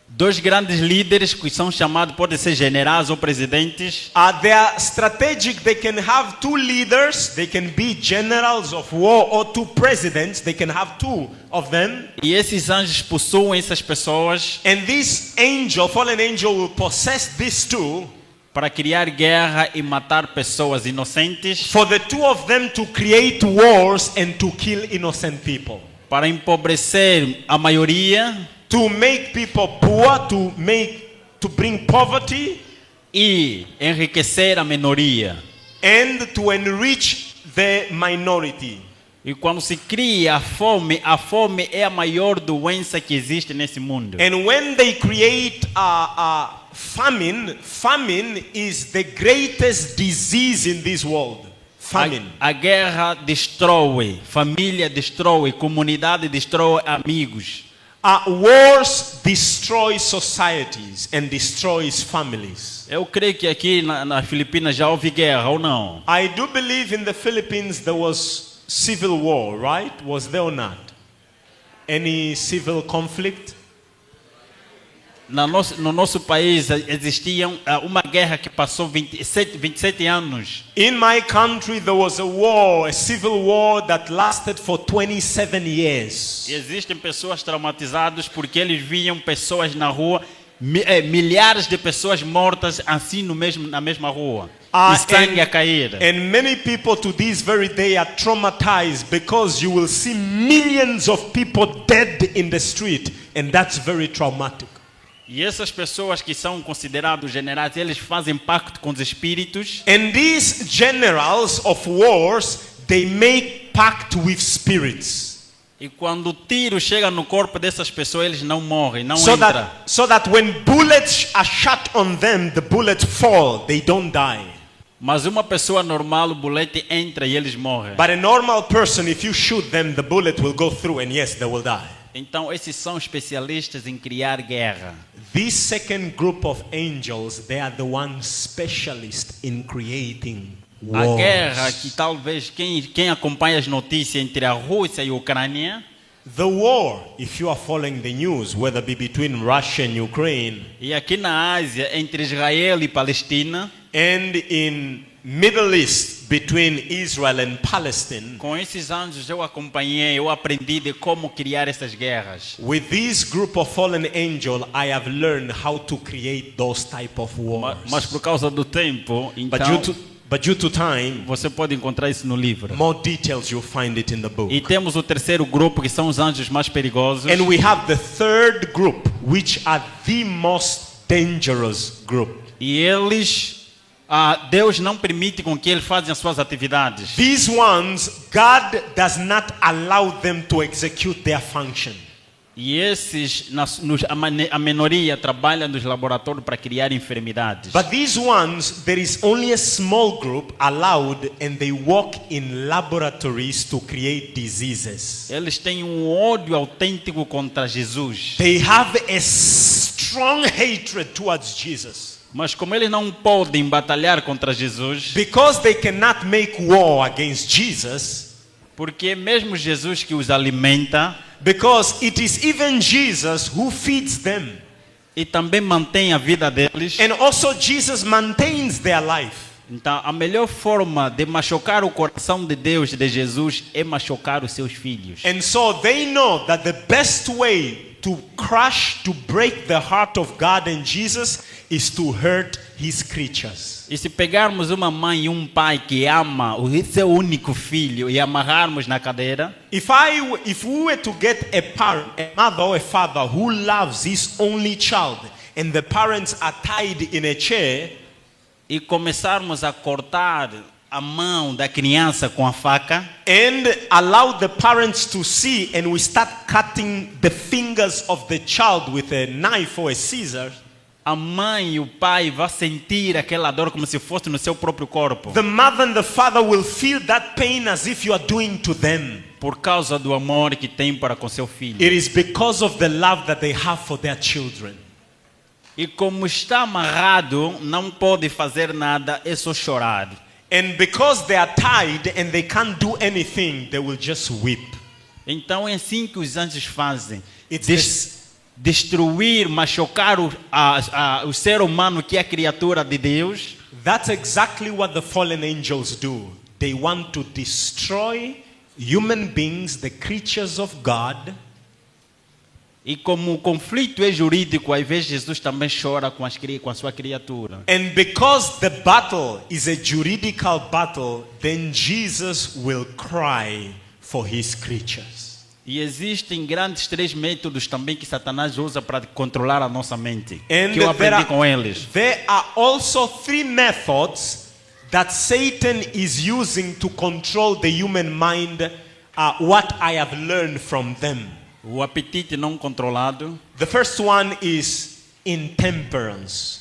dois grandes líderes que são chamados, podem ser generais ou presidentes. They are strategic. They can have two leaders. They can be generals of war or two presidents. They can have two of them. E esses anjos possuem essas pessoas And this angel, fallen angel, will possess these two para criar guerra e matar pessoas inocentes, for the two of them to create wars and to kill innocent people. para empobrecer a maioria To make people poor, to bring poverty, e enriquecer a minoria. and to enrich the minority. E quando se cria a fome é a maior doença que existe nesse mundo. And when they create famine is the greatest disease in this world. Famine. A guerra destrói, família destrói, comunidade destrói, amigos. Wars destroy societies and destroys families. Eu creio que aqui na Filipinas já houve guerra, ou não? I do believe in the Philippines there was civil war, right? Was there or not? Any civil conflict? No nosso país existia uma guerra que passou 27 anos. In my country there was a war, a civil war that lasted for 27 years. E existem pessoas traumatizadas porque eles viam pessoas na rua, milhares de pessoas mortas assim na mesma rua. E sangue a cair. And many people to this very day are traumatized because you will see millions of people dead in the street, and that's very traumatic. E essas pessoas que são considerados generais, eles fazem pacto com os espíritos. And these generals of wars, they make pact with spirits. E quando o tiro chega no corpo dessas pessoas, eles não morrem, não entram. So that when bullets are shot on them, the bullets fall, they don't die. Mas uma pessoa normal, o bullet entra e eles morrem. But a normal person, if you shoot them, the bullet will go through and yes, they will die. Então esses são especialistas em criar guerra. This second group of angels, they are the ones specialists in creating A wars. guerra que talvez quem acompanha as notícias entre a Rússia e a Ucrânia, The war, if you are following the news, whether it be between Russia and Ukraine, E aqui na Ásia, entre Israel e Palestina, and in Middle East between Israel and Palestine, com esses anos eu acompanhei, eu aprendi de como criar essas guerras. with this group of fallen angels, I have learned how to create those type of wars. Mas por causa do tempo, But então due to time, você pode encontrar isso no livro. more details you'll find it in the book. E temos o terceiro grupo, que são os anjos mais perigosos. And we have the third group, which are the most dangerous group. E eles, Deus não permite com que eles façam as suas atividades. These ones, God does not allow them to execute their function. E esses, a minoria, trabalha nos laboratórios para criar enfermidades. But these ones, there is only a small group allowed, and they work in laboratories to create diseases. Eles têm um ódio autêntico contra Jesus. They have a strong hatred towards Jesus. Mas como eles não podem batalhar contra Jesus, Because they cannot make war against Jesus, porque mesmo Jesus que os alimenta because it is even Jesus who feeds them. e também mantém a vida deles, And also Jesus maintains their life. então a melhor forma de machucar o coração de Deus, de Jesus, é machucar os seus filhos. And so they know that the best way to crush, to break the heart of God and Jesus is to hurt his creatures. E se pegarmos uma mãe e um pai que ama o seu único filho e amarrarmos na cadeira, If we were to get a mother or a father who loves his only child, and the parents are tied in a chair, e começarmos a cortar a mão da criança com a faca, and allow the parents to see, and we start cutting the fingers of the child with a knife or a scissors, a mãe e o pai vão sentir aquela dor como se fosse no seu próprio corpo, the mother and the father will feel that pain as if you are doing to them. por causa do amor que tem para com seu filho. It is because of the love that they have for their children. E como está amarrado, não pode fazer nada, é só chorar. And because they are tied and they can't do anything, they will just weep. Então é assim que os anjos fazem. It's Destruir, machucar o ser humano, que é a criatura de Deus. That's exactly what the fallen angels do. They want to destroy human beings, the creatures of God. E como o conflito é jurídico, às vezes Jesus também chora com a sua criatura. And because the battle is a juridical battle, then Jesus will cry for his creatures. E existem grandes 3 métodos também que Satanás usa para controlar a nossa mente, And que eu aprendi com eles. there are also 3 methods that Satan is using to control the human mind, what I have learned from them. O apetite não controlado, The first one is intemperance.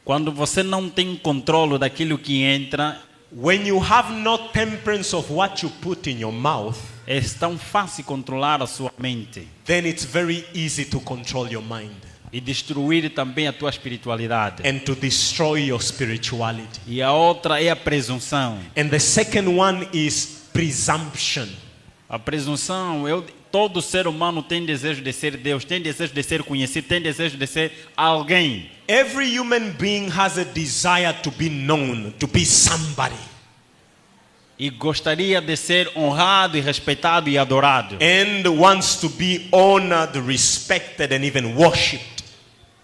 quando você não tem controle daquilo que entra, When you have no temperance of what you put in your mouth, é tão fácil controlar a sua mente then it's very easy to control your mind e destruir também a tua espiritualidade. and to destroy your spirituality. E a outra é a presunção. And the second one is presumption. A presunção, todo ser humano tem desejo de ser Deus, tem desejo de ser conhecido, tem desejo de ser alguém. Every human being has a desire to be known, to be somebody. E gostaria de ser honrado e respeitado e adorado. And wants to be honored, respected, and even worshipped.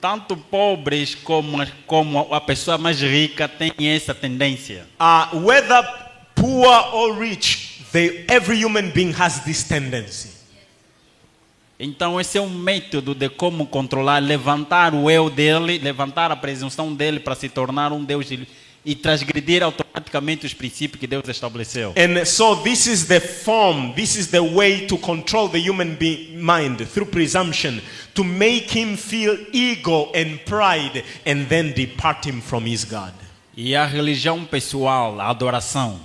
Tanto pobres como a pessoa mais rica tem essa tendência. Whether poor or rich, every human being has this tendency. Então esse é um método de como controlar, levantar o eu dele, levantar a presunção dele para se tornar um Deus e transgredir automaticamente os princípios que Deus estabeleceu. And so this is the form, this is the way to control the human mind through presumption, to make him feel ego and pride, and then depart him from his God. E a religião pessoal, a adoração.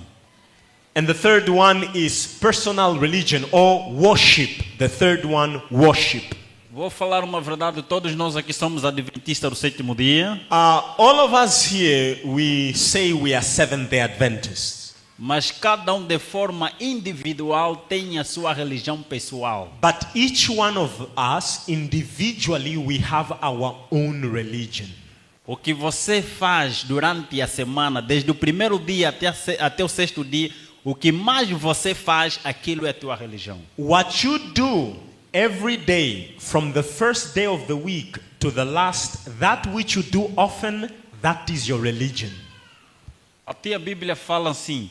And the third one is personal religion or worship. The third one, worship. Vou falar uma verdade, todos nós aqui somos adventistas do 7º dia. All of us here, we say we are Seventh-day Adventists. Mas cada um de forma individual tem a sua religião pessoal. But each one of us, individually, we have our own religion. O que você faz durante a semana, desde o primeiro dia até o sexto dia, o que mais você faz, aquilo é a tua religião. What you do every day, from the first day of the week to the last, that which you do often, that is your religion. Até a Bíblia fala assim: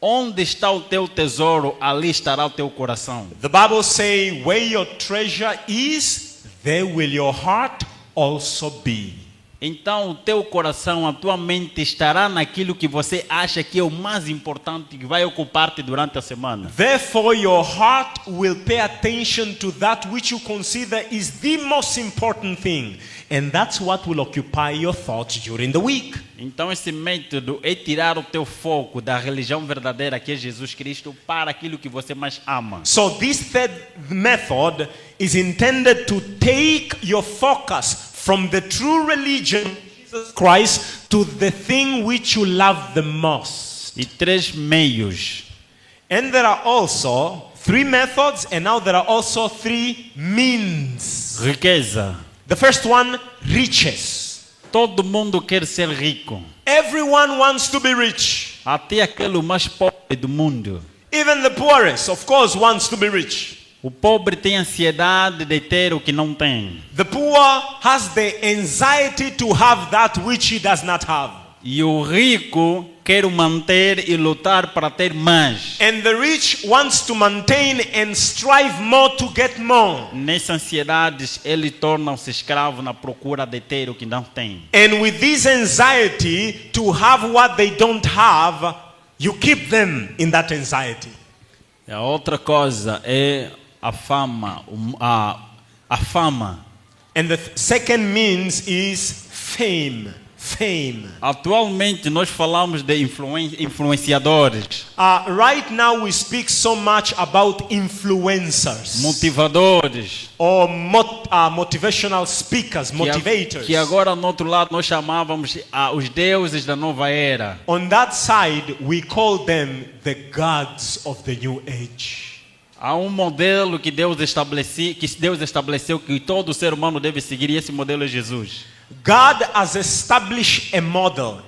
onde está o teu tesouro, ali estará o teu coração. The Bible says, where your treasure is, there will your heart also be. Então o teu coração, a tua mente estará naquilo que você acha que é o mais importante, que vai ocupar-te durante a semana. Therefore, your heart will pay attention to that which you consider is the most important thing. And that's what will occupy your thoughts during the week. Então esse método é tirar o teu foco da religião verdadeira, que é Jesus Cristo, para aquilo que você mais ama. So this third method is intended to take your focus from the true religion, Jesus Christ, to the thing which you love the most. E 3 meios. And there are also 3 methods, and now there are also 3 means. Riqueza. The first one, riches. Todo mundo quer ser rico. Everyone wants to be rich. Até aquele mais pobre do mundo. Even the poorest, of course, wants to be rich. O pobre tem ansiedade de ter o que não tem. The poor has the anxiety to have that which he does not have. E o rico quer manter e lutar para ter mais. And the rich wants to maintain and strive more to get more. Nessas ansiedades, ele torna-se escravo na procura de ter o que não tem. And with this anxiety to have what they don't have, you keep them in that anxiety. A outra coisa é a fama, a fama. And the second means is fame. Fame. Atualmente nós falamos de influenciadores, Right now we speak so much about influencers motivadores, or motivational speakers, motivators. que agora no outro lado nós chamávamos os deuses da nova era. On that side, we call them the gods of the new age. Há modelo que Deus estabeleceu que todo ser humano deve seguir, e esse modelo é Jesus. God has established a model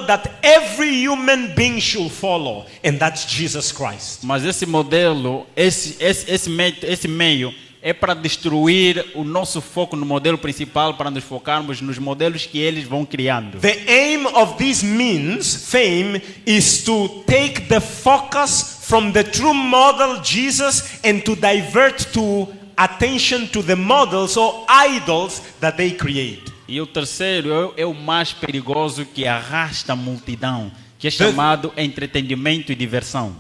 that every human being should follow, and that's Jesus Christ. Mas esse modelo, esse meio é para destruir o nosso foco no modelo principal, para nos focarmos nos modelos que eles vão criando. The aim of this means, fame, is to take the focus from the true model Jesus and to divert to attention to the models or idols that they create. E o terceiro é o mais perigoso, que arrasta a multidão, que é chamado entretenimento e diversão.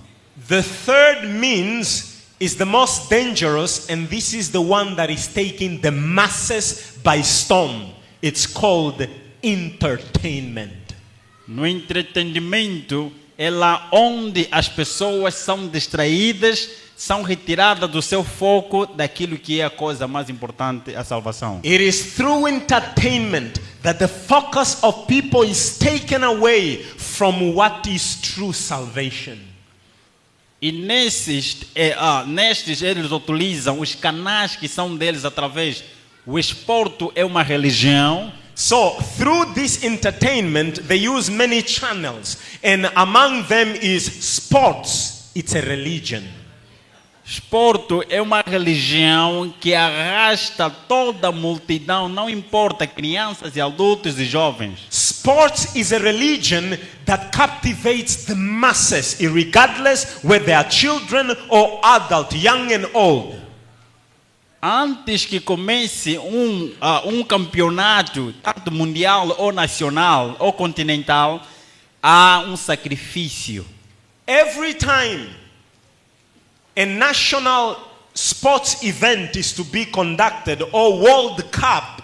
The third means is the most dangerous, and this is the one that is taking the masses by storm. It's called entertainment. No entretenimento é lá onde as pessoas são distraídas, são retiradas do seu foco daquilo que é a coisa mais importante, a salvação. It is through entertainment that the focus of people is taken away from what is true salvation. E nestes eles utilizam os canais que são deles através. O esporte é uma religião. So through this entertainment they use many channels, and among them is sports. It's a religion. Esporte é uma religião que arrasta toda a multidão, não importa crianças e adultos e jovens. Sports is a religion that captivates the masses, regardless whether they are children or adult, young and old. Antes que comece um campeonato, tanto mundial ou nacional ou continental, há um sacrifício. Every time a national sports event is to be conducted or World Cup,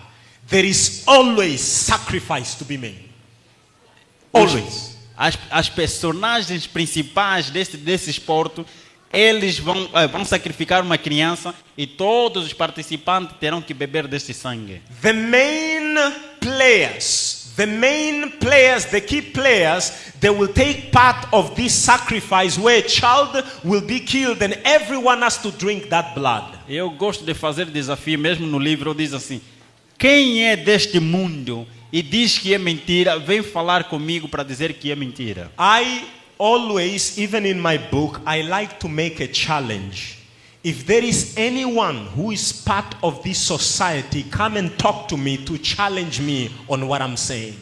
there is always sacrifice to be made. Always. As personagens principais desse esporte, eles vão sacrificar uma criança e todos os participantes terão que beber deste sangue. The main players, the main players, the key players, they will take part of this sacrifice where a child will be killed and everyone has to drink that blood. Eu gosto de fazer desafio, mesmo no livro diz assim: quem é deste mundo e diz que é mentira, vem falar comigo para dizer que é mentira. I always, even in my book, I like to make a challenge. If there is anyone who is part of this society, come and talk to me to challenge me on what I'm saying.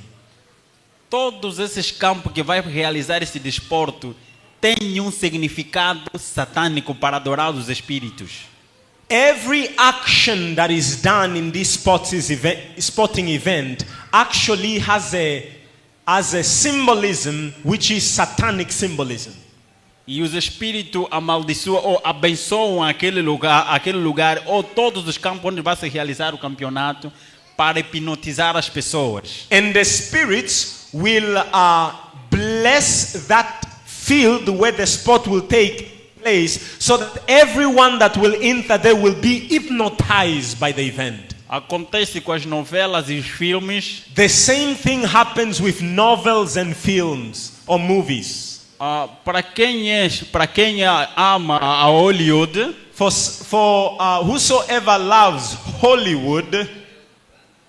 Todos esses campos que vai realizar esse desporto têm um significado satânico para adorar os espíritos. Every action that is done in this sporting event actually has a symbolism which is satanic symbolism. E os espíritos amaldiçoam ou abençoam aquele lugar ou todos os campos onde vai se realizar o campeonato para hipnotizar as pessoas. And the spirits will bless that field where the sport will take place, so that everyone that will enter there will be hypnotized by the event. Acontece com as novelas e os filmes. The same thing happens with novels and films or movies. Para quem ama a Hollywood, For whosoever loves Hollywood,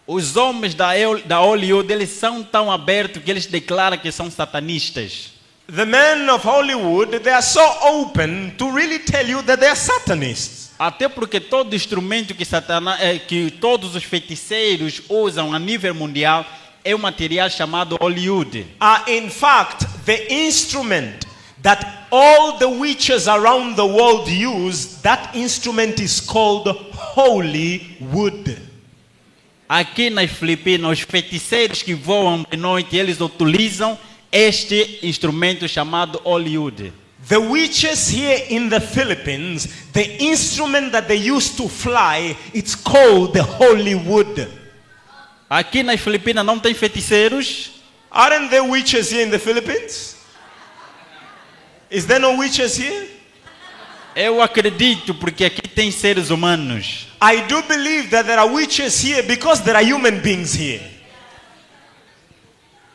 os homens da Hollywood, eles são tão abertos que eles declaram que são satanistas. the men of Hollywood, they are so open to really tell you that they are Satanists. Até porque todo instrumento que todos os feiticeiros usam a nível mundial é um material chamado Hollywood. In fact, the instrument that all the witches around the world use, that instrument is called holy wood. Aqui nas Filipinas, os feiticeiros que voam de noite, eles utilizam este instrumento chamado Hollywood. The witches here in the Philippines, the instrument that they use to fly, it's called the holy wood. Aqui nas Filipinas não tem feiticeiros? Aren't there witches here in the Philippines? Is there no witches here? Eu acredito porque aqui tem seres humanos. I do believe that there are witches here because there are human beings here.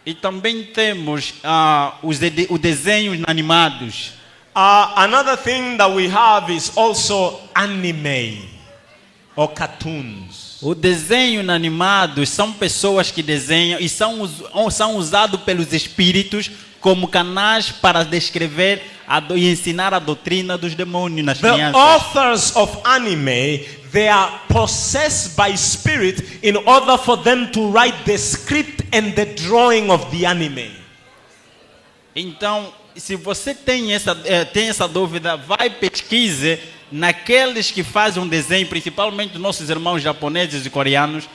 E também temos os desenhos animados. Another thing that we have is also anime or cartoons. O desenho animado são pessoas que desenham e são usados pelos espíritos como canais para descrever e ensinar a doutrina dos demônios nas The crianças. authors of anime, they are possessed by spirit in order for them to write the script and the drawing of the anime. Então, se você tem essa dúvida, vai pesquise naqueles que fazem um desenho, principalmente nossos irmãos japoneses e coreanos.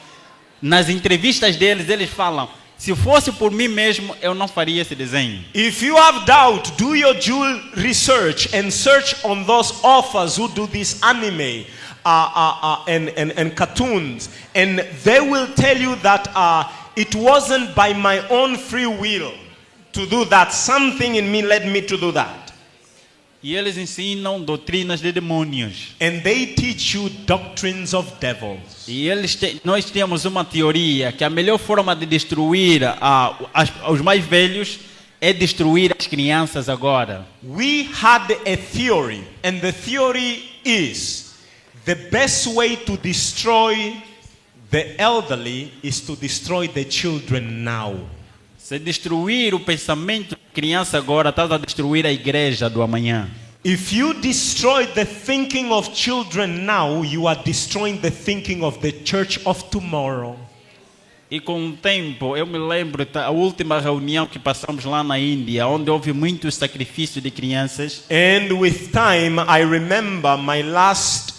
Nas entrevistas deles, eles falam: se fosse por mim mesmo, eu não faria esse desenho. If you have doubt, do your due research and search on those authors who do this anime and cartoons, and they will tell you that it wasn't by my own free will to do that. Something in me led me to do that. E eles ensinam doutrinas de demônios. And they teach you doctrines of devils. E nós temos uma teoria que a melhor forma de destruir os mais velhos é destruir as crianças agora. We had a theory, and the theory is the best way to destroy the elderly is to destroy the children now. Se destruir o pensamento da criança agora, estás a destruir a igreja do amanhã. If you destroy the thinking of children now, you are destroying the thinking of the church of tomorrow. E com o tempo, eu me lembro da última reunião que passamos lá na Índia, onde houve muito sacrifício de crianças. And with time, I remember my last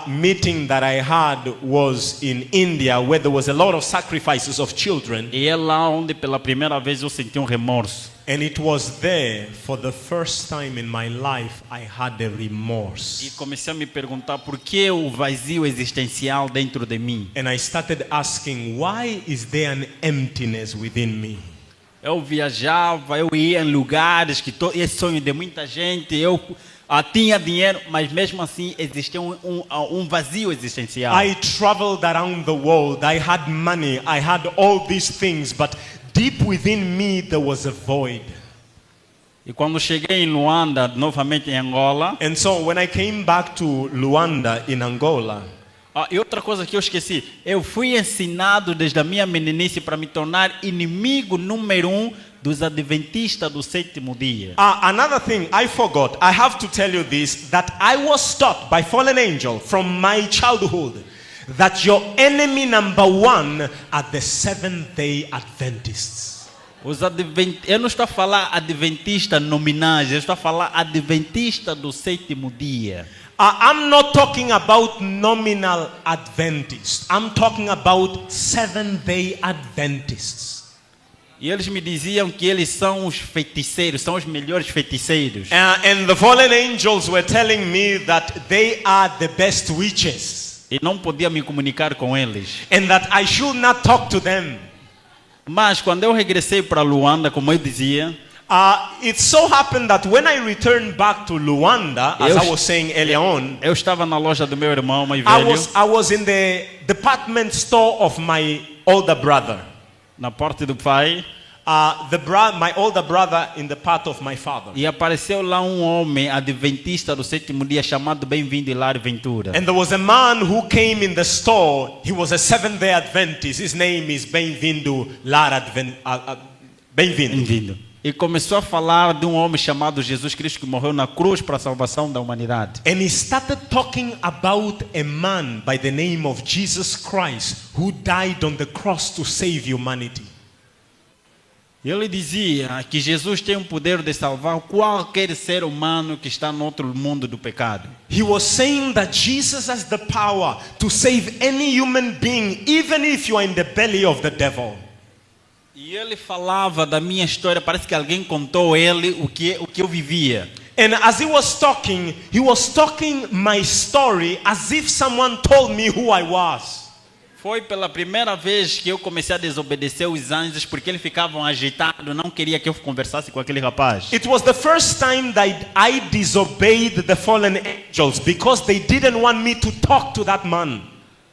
meeting that I had was in India, where there was a lot of sacrifices of children. E é lá onde pela primeira vez eu senti um remorso. And it was there, for the first time in my life, I had a remorse. E comecei a me perguntar por que o vazio existencial dentro de mim. And I started asking, why is there an emptiness within me? Eu viajava, eu ia em lugares que esse sonho de muita gente, eu tinha dinheiro, mas mesmo assim existia um vazio existencial. I traveled around the world. I had money. I had all these things, but deep within me there was a void. E quando cheguei em Luanda, novamente em Angola, And so when I came back to Luanda in Angola, e outra coisa que eu esqueci, eu fui ensinado desde a minha meninice para me tornar inimigo número 1 dos adventistas do sétimo dia. another thing I forgot, I have to tell you this, that I was taught by fallen angel from my childhood that your enemy number 1 are the Seventh-day Adventists. Eu não estou a falar adventista nominais, eu estou a falar adventista do sétimo dia. I'm not talking about nominal Adventists. I'm talking about Seventh-day Adventists. E eles me diziam que eles são os feiticeiros, são os melhores feiticeiros. And the fallen angels were telling me that they are the best witches. E não podia me comunicar com eles. And that I should not talk to them. Mas quando eu regressei para Luanda, como eu dizia, it so happened that when I returned back to Luanda, as I was saying earlier on, eu estava na loja do meu irmão mais velho, I was in the department store of my older brother. na porta do pai, my older brother in the part of my father. e apareceu lá um homem adventista do sétimo dia chamado Bem-vindo Hilário Ventura. And there was a man who came in the store. He was a Seventh-day Adventist. His name is Bem-vindo Lara Bem-vindo. Bem-vindo. E começou a falar de um homem chamado Jesus Cristo que morreu na cruz para a salvação da humanidade. And he started talking about a man by the name of Jesus Christ who died on the cross to save humanity. E ele dizia que Jesus tem o poder de salvar qualquer ser humano que está no outro mundo do pecado. He was saying that Jesus has the power to save any human being, even if you are in the belly of the devil. E ele falava da minha história, parece que alguém contou ele o que eu vivia. And as he was talking my story as if someone told me who I was. Foi pela primeira vez que eu comecei a desobedecer os anjos porque eles ficavam agitados, não queria que eu conversasse com aquele rapaz. It was the first time that I disobeyed the fallen angels because they didn't want me to talk to that man.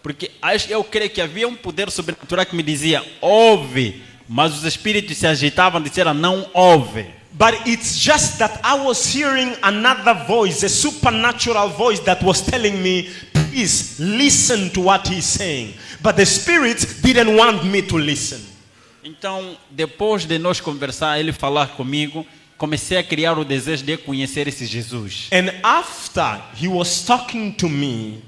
Porque eu creio que havia um poder sobrenatural que me dizia, ouve, mas os espíritos se agitavam e disseram, não ouve. But it's just that I was hearing another voice, a supernatural voice that was telling me, please listen to what he's saying. But the spirits didn't want me to listen. Então, depois de nós conversar, ele falar comigo, comecei a criar o desejo de conhecer esse Jesus. And after he was talking to me,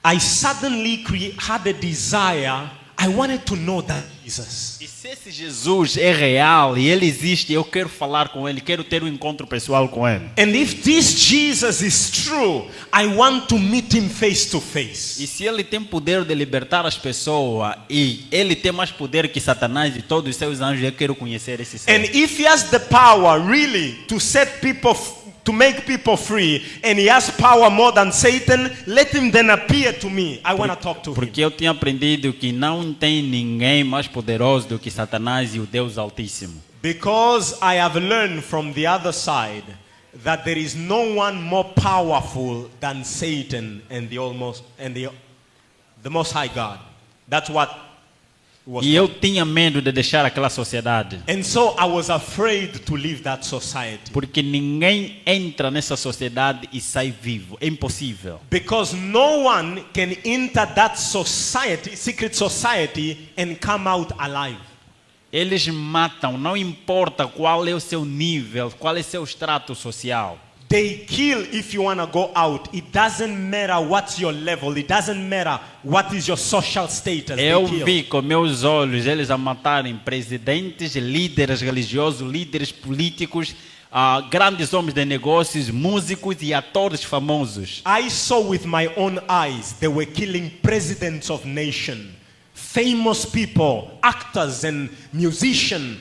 I suddenly had a desire. I wanted to know that Jesus. E se esse Jesus é real e ele existe, eu quero falar com ele, quero ter um encontro pessoal com ele. And if this Jesus is true, I want to meet him face to face. E se ele tem poder de libertar as pessoas e ele tem mais poder que Satanás e todos os seus anjos, eu quero conhecer esse ser. And if he has the power really to set people to make people free, and he has power more than Satan, let him then appear to me. I want to talk to him. Porque eu tinha aprendido que não tem ninguém mais poderoso do que Satanás e o Deus Altíssimo. Because I have learned from the other side that there is no one more powerful than Satan and the Most High God. That's what was. E eu tinha medo de deixar aquela sociedade. And so I was afraid to leave that society. Porque ninguém entra nessa sociedade e sai vivo. É impossível. Because no one can enter that society, secret society, and come out alive. Eles matam, não importa qual é o seu nível, qual é o seu extrato social. They kill if you want to go out. It doesn't matter what's your level. It doesn't matter what is your social status. Eu vi com meus olhos eles a matarem presidentes, líderes religiosos, líderes políticos, grandes homens de negócios, músicos e atores famosos. I saw with my own eyes they were killing presidents of nations, famous people, actors and musicians,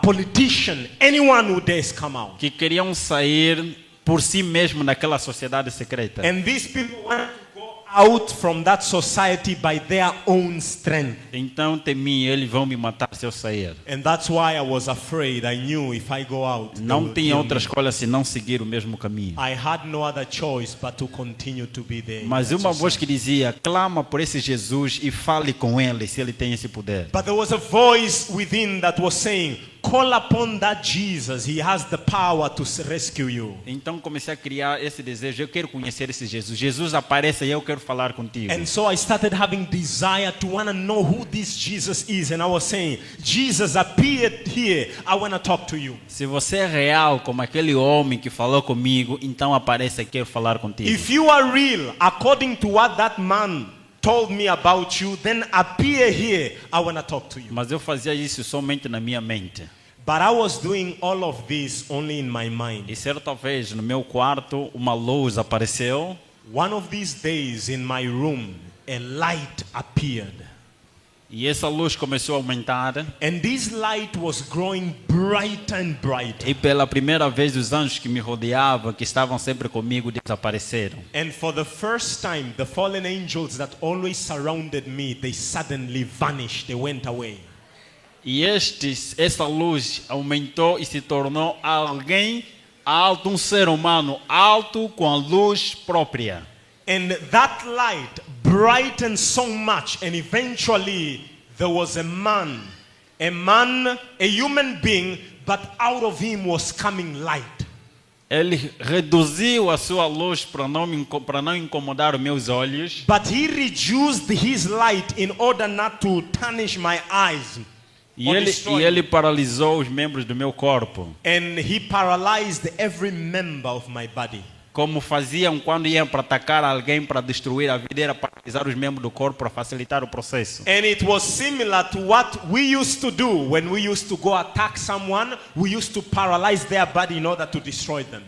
politicians, anyone who dares come out. Que queriam sair por si mesmo naquela sociedade secreta. And these people wanted to go out from that society by their own strength. Então temi, eles vão me matar se eu sair. And that's why I was afraid. I knew if I go out, they Não will tinha kill outra me. escolha senão seguir o mesmo caminho. I had no other choice but to continue to be there. in Mas that uma voz society. que dizia, clama por esse Jesus e fale com ele se ele tem esse poder. But there was a voice within that was saying, call upon that Jesus. He has the power to rescue you. Então comecei a criar esse desejo, eu quero conhecer esse Jesus. Jesus aparece e eu quero falar contigo. And so I started having desire to want to know who this Jesus is. And I was saying, Jesus appeared here. I want to talk to you. Se você é real como aquele homem que falou comigo, então apareça e quero falar contigo. If you are real, according to what that man told me about you, then appear here. I want to talk to you. Mas eu fazia isso somente na minha mente. But I was doing all of this only in my mind. E certa vez no meu quarto uma luz apareceu. One of these days in my room, a light appeared. E essa luz começou a aumentar. And this light was growing brighter and brighter. E pela primeira vez os anjos que me rodeavam, que estavam sempre comigo, desapareceram. And for the first time, the fallen angels that always surrounded me, they suddenly vanished. They went away. E essa luz aumentou e se tornou alguém alto, um ser humano alto com a luz própria. And that light brightened so much, and eventually there was a man, a human being, but out of him was coming light. Ele reduziu a sua luz para não incomodar os meus olhos. But he reduced his light in order not to tarnish my eyes. E ele paralisou os membros do meu corpo. And he paralyzed every member of my body. Como faziam quando iam para atacar alguém para destruir a vida, era paralisar os membros do corpo para facilitar o processo. And it was similar to what we used to do when we used to go attack someone. We used to paralyze their body in order to destroy them.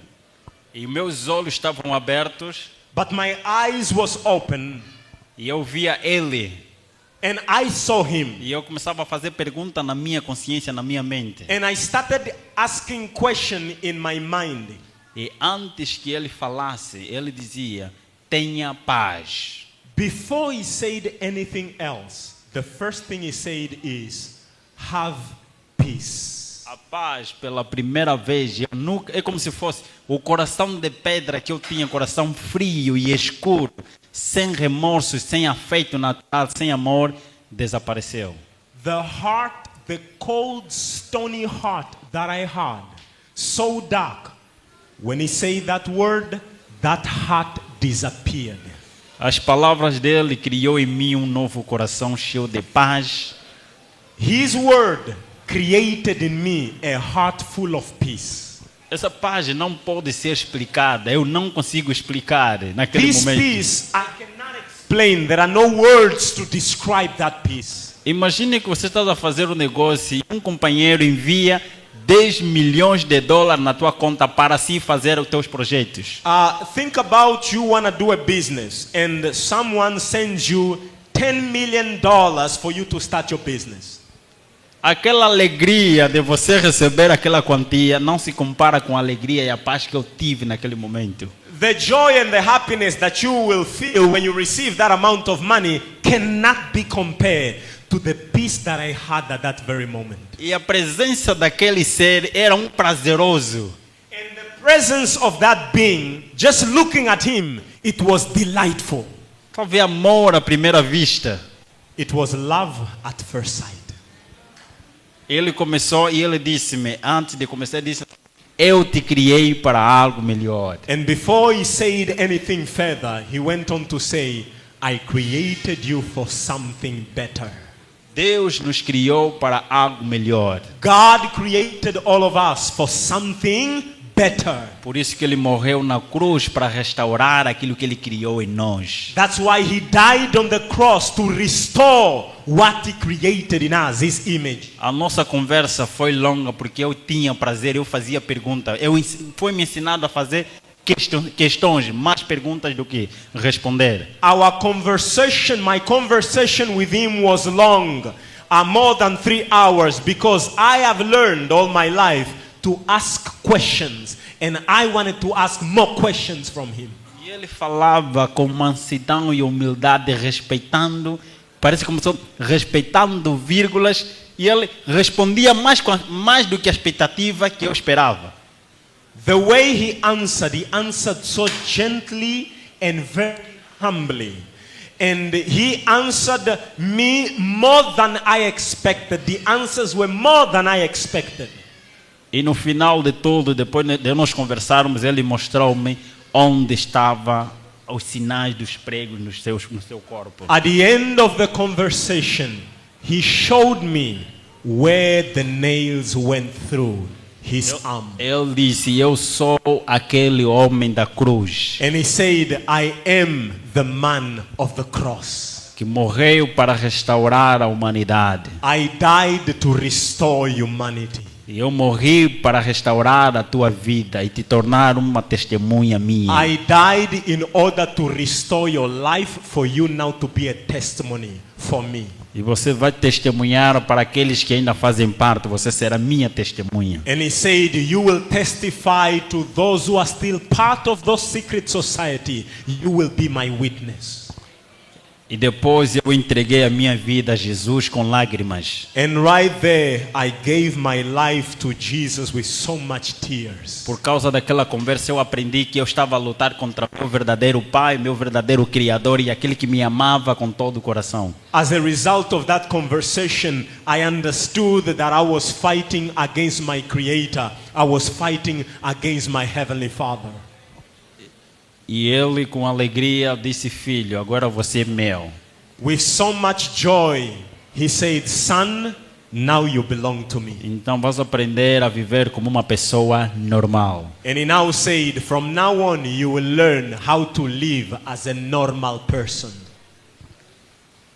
E meus olhos estavam abertos But my eyes was open e eu via ele. and I saw him. E eu começava a fazer pergunta na minha consciência, na minha mente. And I started asking question in my mind. E antes que ele falasse, ele dizia, tenha paz. Before he said anything else, the first thing he said is, have peace. A paz, pela primeira vez, é como se fosse o coração de pedra que eu tinha, coração frio e escuro, sem remorsos, sem afeto natural, sem amor, desapareceu. The cold, stony heart that I had, so dark, when he said that word, that heart disappeared. As palavras dele criou em mim um novo coração cheio de paz. His word created in me a heart full of peace. Essa paz não pode ser explicada. Eu não consigo explicar naquele This momento. peace, I cannot explain. There are no words to describe that peace. Imagine que você está a fazer um negócio e um companheiro envia 10 milhões de dólares na tua conta para assim fazer os teus projetos. Think about you want to do a business and someone sends you $10 million for you to start your business. Aquela alegria de você receber aquela quantia não se compara com a alegria e a paz que eu tive naquele momento. The joy and the happiness that you will feel when you receive that amount of money cannot be compared to the peace that I had at that very moment. E a presença daquele ser era prazeroso. And the presence of that being, just looking at him, it was delightful. Sabe, amor à primeira vista. It was love at first sight. Ele começou e ele disse-me, antes de começar, ele disse, eu te criei para algo melhor. And before he said anything further, he went on to say, I created you for something better. Deus nos criou para algo melhor. God created all of us for something better. Por isso que ele morreu na cruz para restaurar aquilo que ele criou em nós. That's why he died on the cross to restore what he created in us, his image. A nossa conversa foi longa porque eu tinha prazer, eu fazia perguntas. Foi me ensinado a fazer questões, mais perguntas do que responder. My conversation with him was long, more than 3 hours, because I have learned all my life to ask questions, and I wanted to ask more questions from him. E ele falava com mansidão e humildade, respeitando, parece como se respeitando vírgulas, e ele respondia mais do que a expectativa que eu esperava. The way he answered so gently and very humbly. And he answered me more than I expected. The answers were more than I expected. E no final de tudo, depois de nós conversarmos, ele mostrou-me onde estavam os sinais dos pregos no seu corpo. At the end of the conversation, he showed me where the nails went through his arm. Ele disse: eu sou aquele homem da cruz, And he said, I am the man of the cross. que morreu para restaurar a humanidade. I died to restore humanity. E eu morri para restaurar a tua vida e te tornar uma testemunha minha. I died in order to restore your life for you now to be a testimony for me. E você vai testemunhar para aqueles que ainda fazem parte. Você será minha testemunha. And he said, you will testify to those who are still part of those secret society. You will be my witness. E depois eu entreguei a minha vida a Jesus com lágrimas. And right there, I gave my life to Jesus with so much tears. Por causa daquela conversa eu aprendi que eu estava a lutar contra meu verdadeiro Pai, meu verdadeiro Criador e aquele que me amava com todo o coração. As a result of that conversation, I understood that I was fighting against my Creator. I was fighting against my Heavenly Father. E ele com alegria disse: filho, agora você é meu. With so much joy, he said, son, now you belong to me. Então vas aprender a viver como uma pessoa normal. And he now said, from now on, you will learn how to live as a normal person.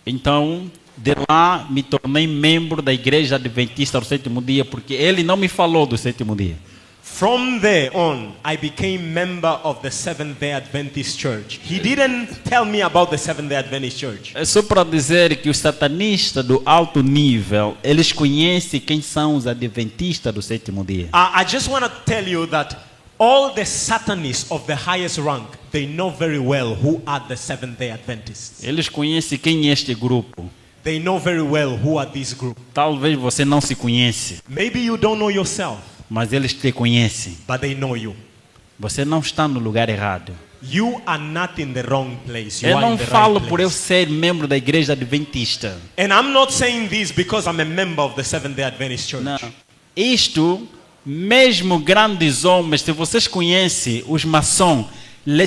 Então, de lá me tornei membro da Igreja Adventista do Sétimo Dia, porque ele não me falou do Sétimo Dia. From there on, I became member of the Seventh-day Adventist Church. He didn't tell me about the Seventh-day Adventist Church. É só para dizer que os satanistas do alto nível, eles conhecem quem são os adventistas do Sétimo Dia. I just want to tell you that all the Satanists of the highest rank, they know very well who are the Seventh-day Adventists. Eles conhecem quem é este grupo. They know very well who are this group. Talvez você não se conhece, Maybe you don't know yourself, mas eles te conhecem. but they know you. Você não está no lugar errado. You are not in the wrong place. You Eu are in não the falo right por eu place. ser membro da Igreja Adventista. And I'm not saying this because I'm a member of the Seventh-day Adventist Church. Não. Isto, mesmo grandes homens, se vocês conhecem os maçons,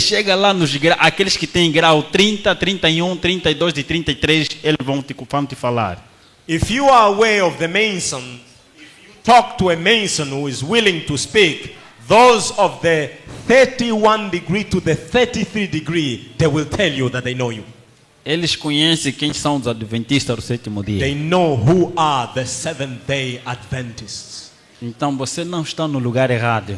chega lá nos aqueles que têm grau 30, 31, 32 e 33, eles vão te falar. If you are aware of the Mason, if you talk to a Mason who is willing to speak, those of the 31 degree to the 33 degree, they will tell you that they know you. Eles conhecem quem são os adventistas do sétimo dia. They know who are the Seventh-day Adventists. Então você não está no lugar errado.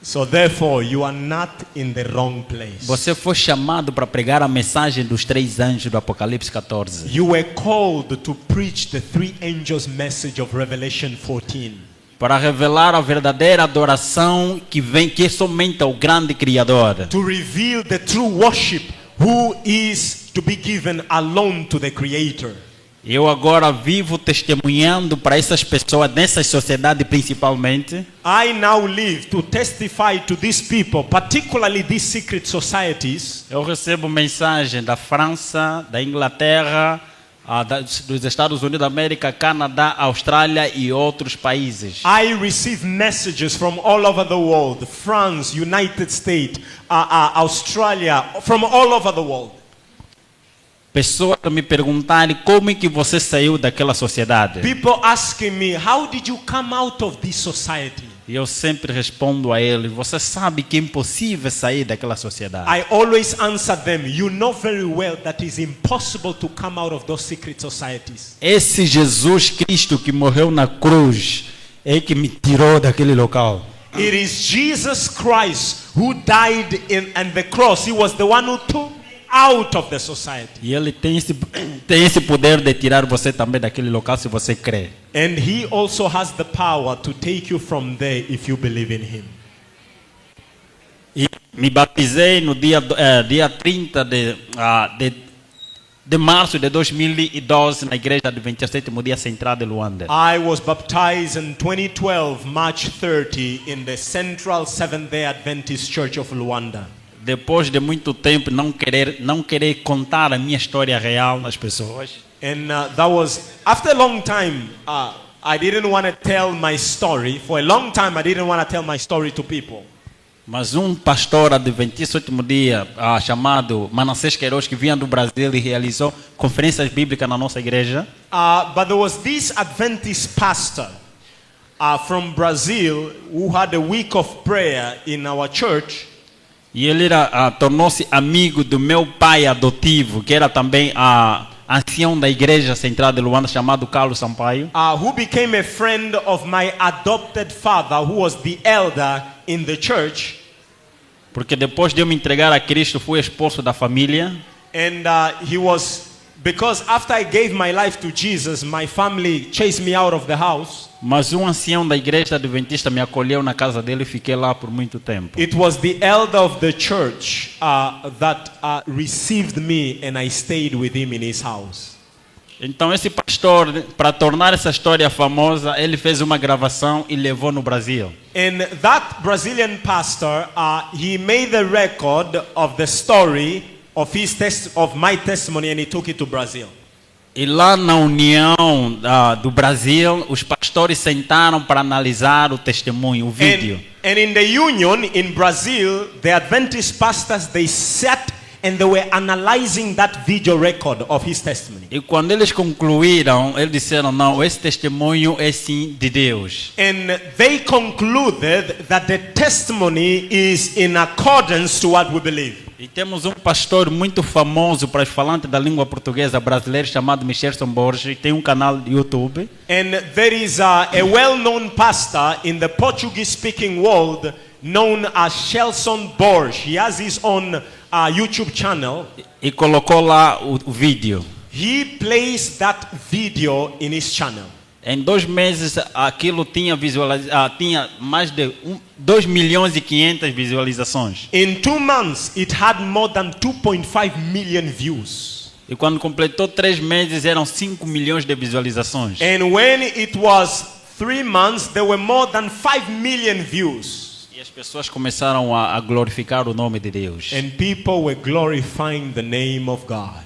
So therefore, you are not in the wrong place. Você foi chamado para pregar a mensagem dos 3 anjos do Apocalipse 14. You were called to preach the 3 angels' message of Revelation 14. Para revelar a verdadeira adoração que é somente ao grande Criador. To reveal the true worship who is to be given alone to the Creator. Eu agora vivo testemunhando para essas pessoas, nessa sociedade principalmente. I now live to testify to these people, particularly these secret societies. Eu recebo mensagem da França, da Inglaterra, dos Estados Unidos da América, Canadá, Austrália e outros países. I receive messages from all over the world, France, United States, Australia, from all over the world. Pessoas me perguntarem como é que você saiu daquela sociedade. People asking me, how did you come out of this society? E eu sempre respondo a eles: você sabe que é impossível sair daquela sociedade. I always answer them, you know very well that it's impossible to come out of those secret societies. Esse Jesus Cristo que morreu na cruz é que me tirou daquele local. It is Jesus Christ who died on the cross. He was the one who took me out of the society. E ele tem esse poder de tirar você também daquele local se você crê. And he also has the power to take you from there if you believe in him. E Me batizei no dia 30 de março de 2012 na Igreja Adventista Sétimo Dia Central de Luanda. I was baptized in 2012, March 30, in the Central Seventh-day Adventist Church of Luanda. Depois de muito tempo não querer contar a minha história real às pessoas. And that was, after a long time, I didn't want to tell my story. For a long time, I didn't want to tell my story to people. Mas pastor adventista Sétimo Dia, chamado Manassés Queiroz, que vinha do Brasil e realizou conferências bíblicas na nossa igreja. But there was this Adventist pastor from Brazil who had a week of prayer in our church. E ele tornou-se amigo do meu pai adotivo, que era também ancião da igreja central de Luanda, chamado Carlos Sampaio. Who became a friend of my adopted father, who was the elder in the church. Porque depois de eu me entregar a Cristo, fui esposo da família. And he was, because after I gave my life to Jesus, my family chased me out of the house. Mas ancião da igreja adventista me acolheu na casa dele e fiquei lá por muito tempo. It was the elder of the church that received me, and I stayed with him in his house. Então esse pastor, para tornar essa história famosa, ele fez uma gravação e levou no Brasil. And that Brazilian pastor, he made the record of the story of my testimony, and he took it to Brazil. E lá na União do Brasil, os pastores sentaram para analisar o testemunho, o vídeo. And in the union in Brazil, the Adventist pastors, they sat and they were analyzing that video record of his testimony. E quando eles concluíram, eles disseram, não, esse testemunho é sim de Deus. And they concluded that the testimony is in accordance to what we believe. E temos pastor muito famoso para os falantes da língua portuguesa brasileira chamado Michelson Borges, tem canal de YouTube. And there is a well-known pastor in the Portuguese-speaking world known as Shelson Borges. He has his own YouTube channel. E colocou lá o vídeo. He plays that video in his channel. Em 2 meses aquilo tinha mais de 2.500.000 visualizações. In 2 months it had more than 2.5 million views. E quando completou 3 meses eram 5 milhões de visualizações. And when it was 3 months there were more than 5 million views. E as pessoas começaram a glorificar o nome de Deus. And people were glorifying the name of God.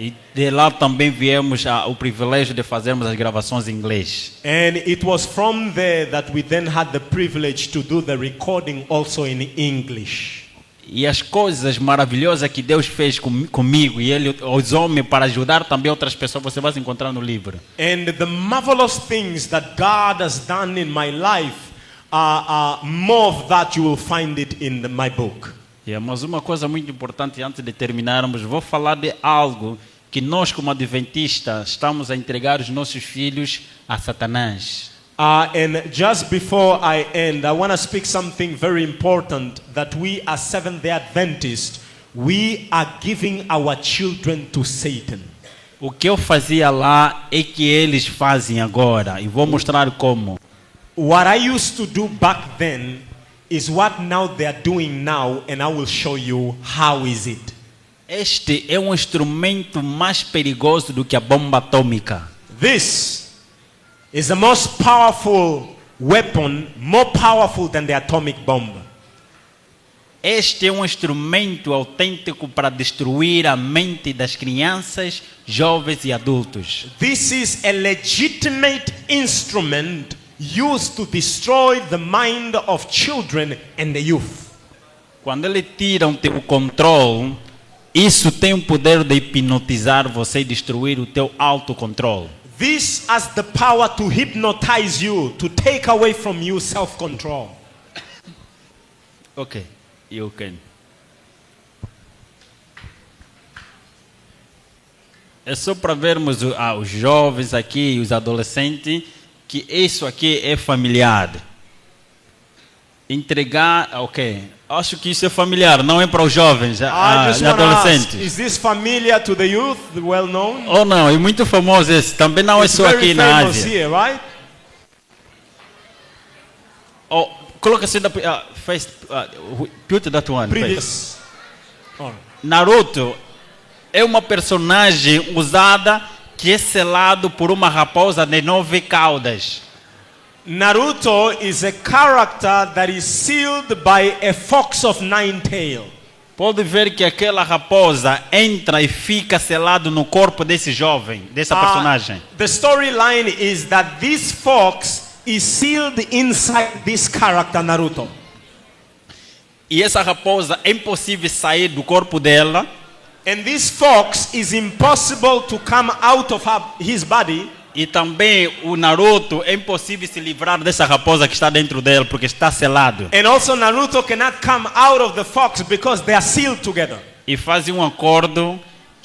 E de lá também viemos o privilégio de fazermos as gravações em inglês. And it was from there that we then had the privilege to do the recording also in English. E as coisas maravilhosas que Deus fez comigo e ele os homens para ajudar também outras pessoas, você vai se encontrar no livro. And the marvelous things that God has done in my life, more of that you will find it in my book. Mas uma coisa muito importante antes de terminarmos, vou falar de algo que nós como adventistas estamos a entregar os nossos filhos a Satanás. And just before I end, I want to speak something very important that we as Seventh-day Adventists, we are giving our children to Satan. O que eu fazia lá é que eles fazem agora e vou mostrar como. What I used to do back then is what now they are doing now, and I will show you how is it. Este é instrumento mais perigoso do que a bomba atômica. This is the most powerful weapon, more powerful than the atomic bomb. Este é instrumento autêntico para destruir a mente das crianças, jovens e adultos. This is a legitimate instrument used to destroy the mind of children and the youth. Quando ele tira o teu controle, isso tem o poder de hipnotizar você e destruir o teu autocontrole. This has the power to hypnotize you, to take away from you self-control. Okay, you can. É só para vermos os jovens aqui e os adolescentes que isso aqui é familiar. Entregar, ok. Acho que isso é familiar, não é para os jovens, adolescentes. Is this familiar to the youth, well known? Oh não, é muito famoso esse. Também não é só aqui na Ásia. Here, right? Oh, Coloca assim da first, put that one. First. Previous. All right. Naruto é uma personagem usada que é selado por uma raposa de 9 caudas. Naruto is a character that is sealed by a fox of 9 tails. Pode ver que aquela raposa entra e fica selado no corpo desse jovem, dessa personagem. The storyline is that this fox is sealed inside this character Naruto. E essa raposa é impossível sair do corpo dela. And this fox is impossible to come out of his body. E também o Naruto é impossível se livrar dessa raposa que está dentro dele, porque está selado. And also Naruto cannot come out of the fox because they are sealed together. E fazem um acordo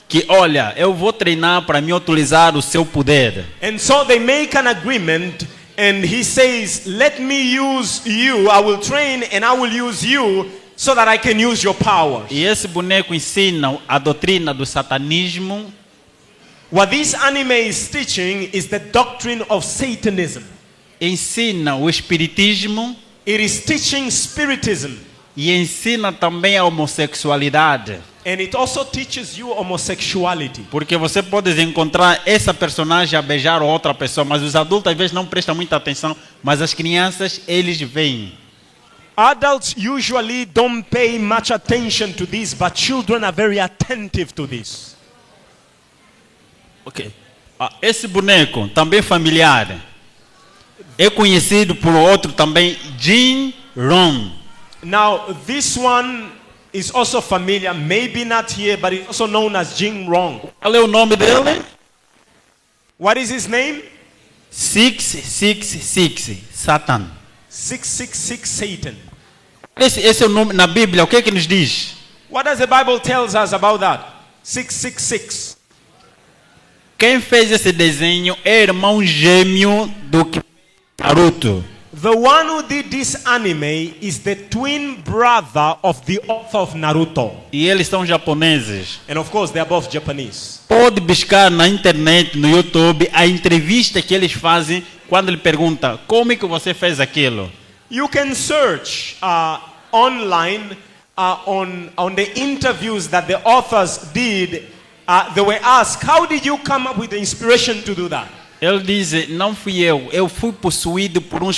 que, olha, eu vou treinar para me utilizar o seu poder. And so they make an agreement and he says, let me use you, I will train and I will use you so that I can use your powers. E esse boneco ensina a doutrina do satanismo. What this anime is teaching is the doctrine of Satanism. Ensina o espiritismo It is teaching spiritism. e ensina também a homossexualidade. And it also teaches you homosexuality. Porque você pode encontrar essa personagem a beijar outra pessoa, mas os adultos às vezes não prestam muita atenção, mas as crianças, eles veem. Adults usually don't pay much attention to this, but children are very attentive to this. Ok. Esse boneco, também familiar, é conhecido por outro também, Jin Ron. Now, this one is also familiar, maybe not here, but it's also known as Jin Rong. Qual é o nome dele? What is his name? 666, Satan. 666 Satan. Esse é o nome na Bíblia, o que é que nos diz? What does the Bible tell us about that? 666. Quem fez esse desenho é irmão gêmeo do Naruto. The one who did this anime is the twin brother of the author of Naruto. E eles são japoneses. And of course, they are both Japanese. Pode buscar na internet, no YouTube, a entrevista que eles fazem quando ele pergunta como é que você fez aquilo. You can search online on the interviews that the authors did. They were asked, how did you come up with the inspiration to do that? Ele diz, não fui eu fui possuído por um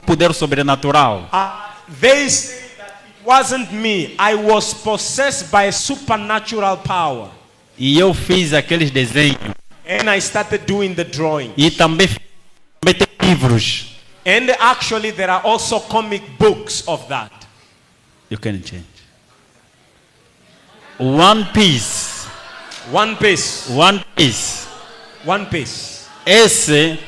poder sobrenatural. They say that it wasn't me. I was possessed by a supernatural power. E eu fiz aqueles desenhos. And I started doing the drawing. E também tem livros. And actually there are also comic books of that. You can change. One Piece. One Piece. One Piece. One Piece. Esse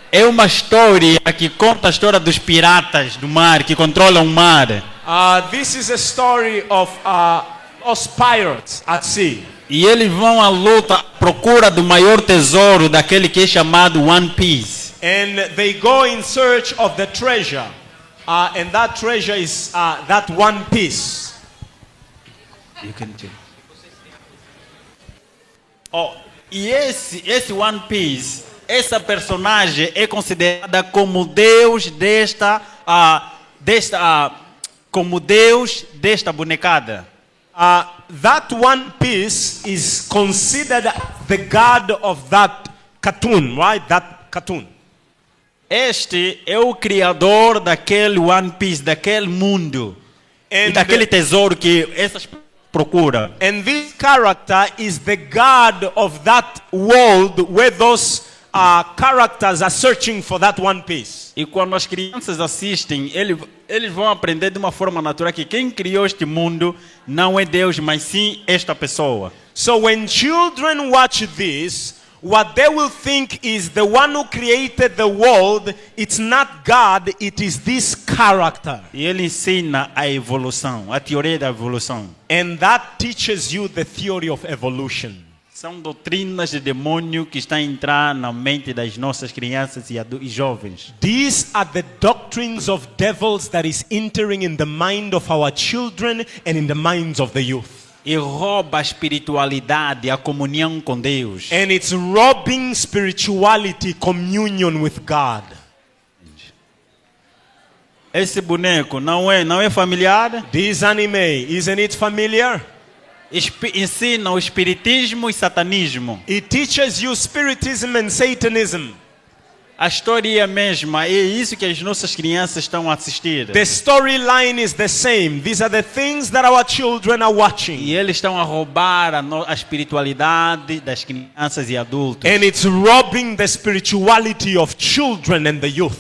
é uma história que conta a história dos piratas do mar, que controlam o mar. This is a story of us pirates at sea. E eles vão à luta à procura do maior tesouro daquele que é chamado One Piece. And they go in search of the treasure. And that treasure is that One Piece. You can change. Oh, e esse One Piece, essa personagem é considerada como Deus como Deus desta bonecada. That One Piece is considered the god of that cartoon, right? That cartoon. Este é o criador daquele One Piece, daquele mundo e daquele tesouro que essas procura. And this character is the god of that world where those characters are searching for that One Piece. E quando as crianças assistem, eles vão aprender de uma forma natural que quem criou este mundo não é Deus, mas sim esta pessoa. So when children watch this, what they will think is the one who created the world, it's not God, it is this character. E ele ensina a evolução, a teoria da evolução. And that teaches you the theory of evolution. São doutrinas de demônio que estão a entrar na mente das nossas crianças e jovens. These are the doctrines of devils that is entering in the mind of our children and in the minds of the youth. E rouba a espiritualidade, a comunhão com Deus. And it's robbing spirituality, communion with God. Esse boneco não é familiar? This anime, isn't it familiar? Ensina o espiritismo e satanismo. It teaches you spiritism and Satanism. A história é a mesma, é isso que as nossas crianças estão a assistir. The storyline is the same. These are the things that our children are watching. E eles estão a roubar a espiritualidade das crianças e adultos. And it's robbing the spirituality of children and the youth.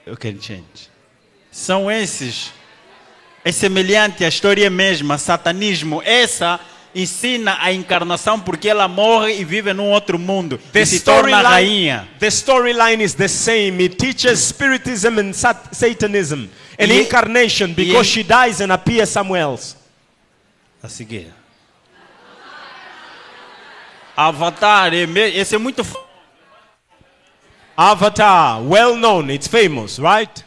You can change. São esses. É semelhante à história mesma, satanismo. Essa ensina a encarnação porque ela morre e vive num outro mundo. E se torna rainha. The storyline is the same. It teaches spiritism and Satanism. And incarnation because she dies and appears somewhere else. A seguir. Avatar, esse é muito Avatar, well known, it's famous, right?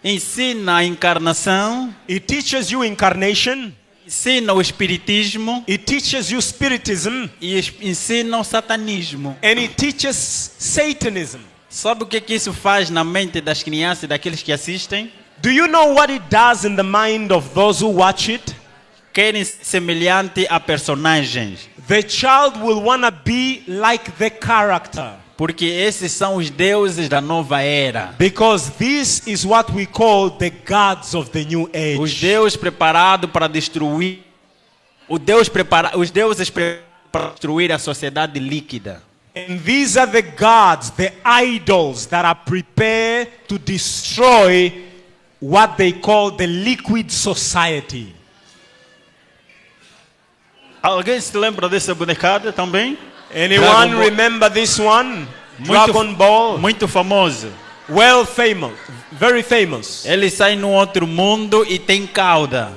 ensina a encarnação, It teaches you incarnation, ensina o espiritismo it teaches you spiritism, e ensina o satanismo. and it teaches Satanism. Sabe o que isso faz na mente das crianças e daqueles que assistem? Do you know what it does in the mind of those who watch it? Querem ser semelhante a personagens, The child will want to be like the character. porque esses são os deuses da nova era. Because this is what we call the gods of the new Os age. deuses preparados para destruir, os deuses preparados para destruir a sociedade líquida. And these are the gods, the idols that are prepared to destroy what they call the liquid society. Alguém se lembra dessa bonecada também? Anyone Dragon Ball. remember this one? Dragon Ball. Muito famoso. Well famous, very famous. Eles saem num outro mundo e tem cauda.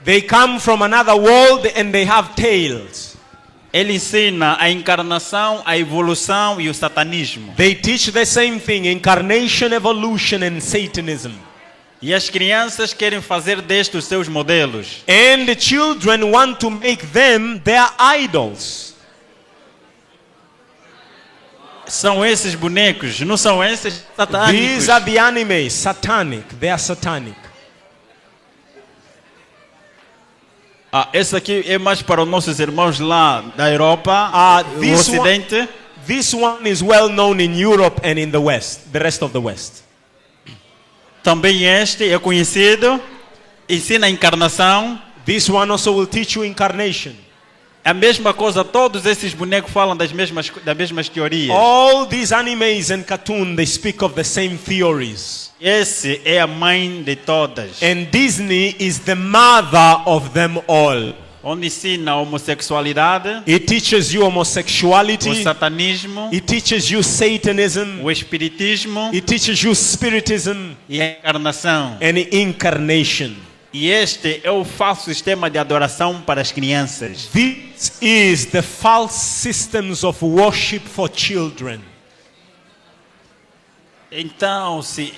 They come from another world and they have tails. Ele ensina a encarnação, a evolução e o satanismo. They teach the same thing, incarnation, evolution and Satanism. E as crianças querem fazer destes os seus modelos. And the children want to make them their idols. São esses bonecos, não são esses satânicos. These are the animes, satanic. They are satanic. Esse aqui é mais para os nossos irmãos lá da Europa, do this Ocidente. This one is well known in Europe and in the West, the rest of the West. Também este é conhecido, ensina a encarnação. This one also will teach you incarnation. É a mesma coisa, todos esses bonecos falam das mesmas teorias. All these animes and cartoons, they speak of the same theories. Esse é a mãe de todas. And Disney is the mother of them all. Onde ensina a homossexualidade, It teaches you o homosexuality. satanismo, It teaches you Satanism. o espiritismo It teaches you spiritism e a encarnação. and incarnation. E este é o falso sistema de adoração para as crianças. This is the false systems of worship for children. Então, se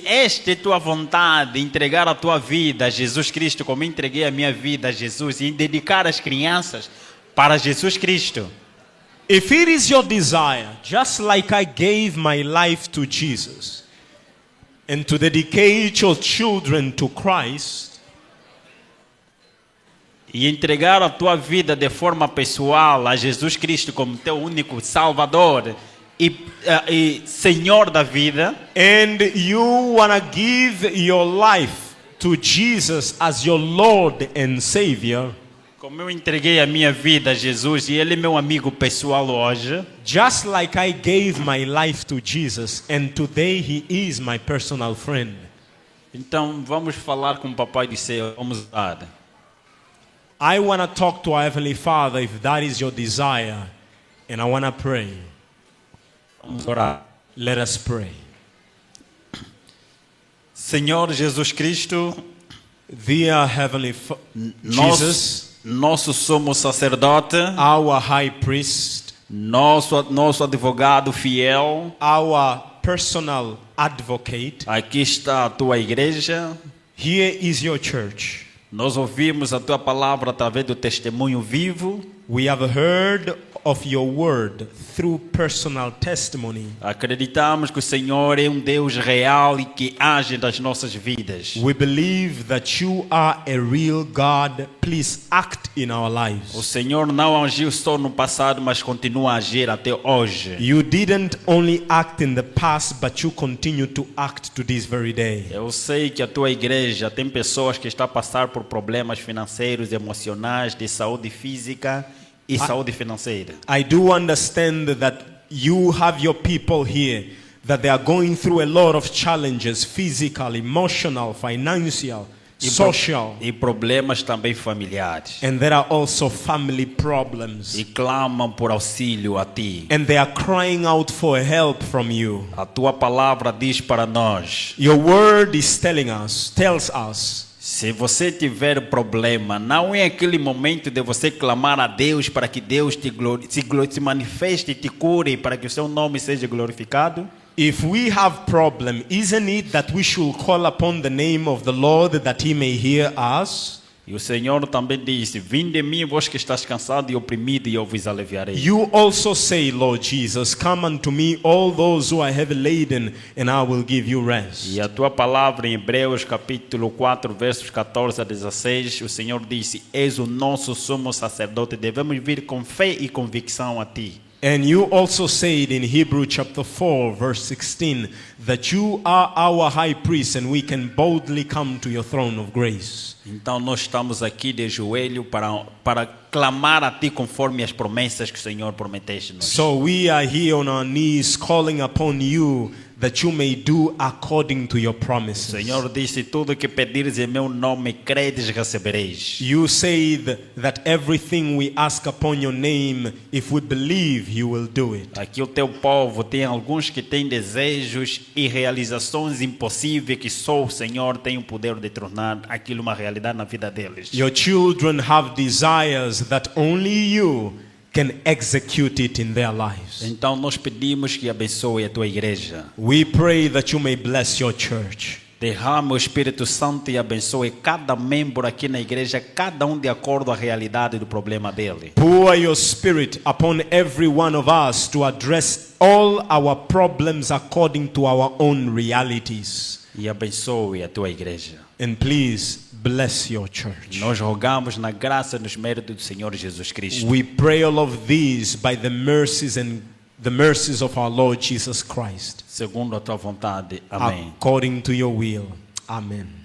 esta é tua vontade, entregar a tua vida a Jesus Cristo, como eu entreguei a minha vida a Jesus, e dedicar as crianças para Jesus Cristo. If it is your desire, just like I gave my life to Jesus, and to dedicate your children to Christ, E entregar a tua vida de forma pessoal a Jesus Cristo como teu único Salvador e Senhor da vida, and you want to give your life to Jesus as your Lord and Savior, como eu entreguei a minha vida a Jesus e Ele é meu amigo pessoal hoje, just like I gave my life to Jesus, and today He is my personal friend. então vamos falar com o Papai do Céu, vamos orar. I want to talk to our Heavenly Father if that is your desire, and I want to pray. Vamos orar. Let us pray. Senhor Jesus Cristo, Dear Heavenly Jesus, nosso sumo sacerdote, our High Priest, nosso advogado fiel, our personal advocate, aqui está a tua igreja. here is your church. Nós ouvimos a tua palavra através do testemunho vivo. We have heard of your word through personal testimony. Acreditamos que o Senhor é Deus real e que age nas nossas vidas. We believe that you are a real God. Please act in our O lives. Senhor não agiu só no passado, mas continua a agir até hoje. You didn't only act in the past, but you continue to act to this very day. Eu sei que a tua igreja tem pessoas que estão a passar por problemas financeiros, emocionais, de saúde física e saúde financeira. I do understand that you have your people here, that they are going through a lot of challenges, physical, emotional, financial, social. E problemas também familiares. And there are also family problems. E clamam por auxílio a ti. And they are crying out for help from you. A tua palavra diz para nós: Your word is tells us, se você tiver problema, não é aquele momento de você clamar a Deus para que Deus se manifeste e te cure, para que o seu nome seja glorificado. if we have problem, isn't it that we should call upon the name of the Lord that he may hear us? E o Senhor também disse: vinde a mim, vós que estás cansado e oprimido, e eu vos aliviarei. You also say, Lord Jesus, come unto me, all those who are heavy laden, and I will give you rest. E a tua palavra em Hebreus capítulo 4, versos 14 a 16, o Senhor disse: és o nosso sumo sacerdote, devemos vir com fé e convicção a ti. And you also said in Hebrew chapter 4 verse 16 that you are our high priest and we can boldly come to your throne of grace. Então nós estamos aqui de joelho para clamar a ti conforme as promessas que o Senhor prometeste-nos. So we are here on our knees calling upon you that you may do according to your O promises. Senhor disse: tudo que pedires em meu nome, credes, recebereis. You said that everything we ask upon your name, if we believe, you will do it. Aqui o teu povo tem alguns que têm desejos e realizações impossíveis que só o Senhor tem o poder de tornar aquilo uma realidade na vida deles. Your children have desires that only you can execute it in their lives. Então nós pedimos que abençoe a tua igreja. We pray that you may bless your church. Derrama o Espírito Santo e abençoe cada membro aqui na igreja, cada de acordo à realidade do problema dele. Pour your spirit upon every one of us to address all our problems according to our own realities. E abençoe a tua igreja. And please bless your church. Nós rogamos na graça e nos méritos do Senhor Jesus Cristo. We pray all of these by the mercies of our Lord Jesus Christ. Segundo a tua vontade. Amém. According to your will. Amen.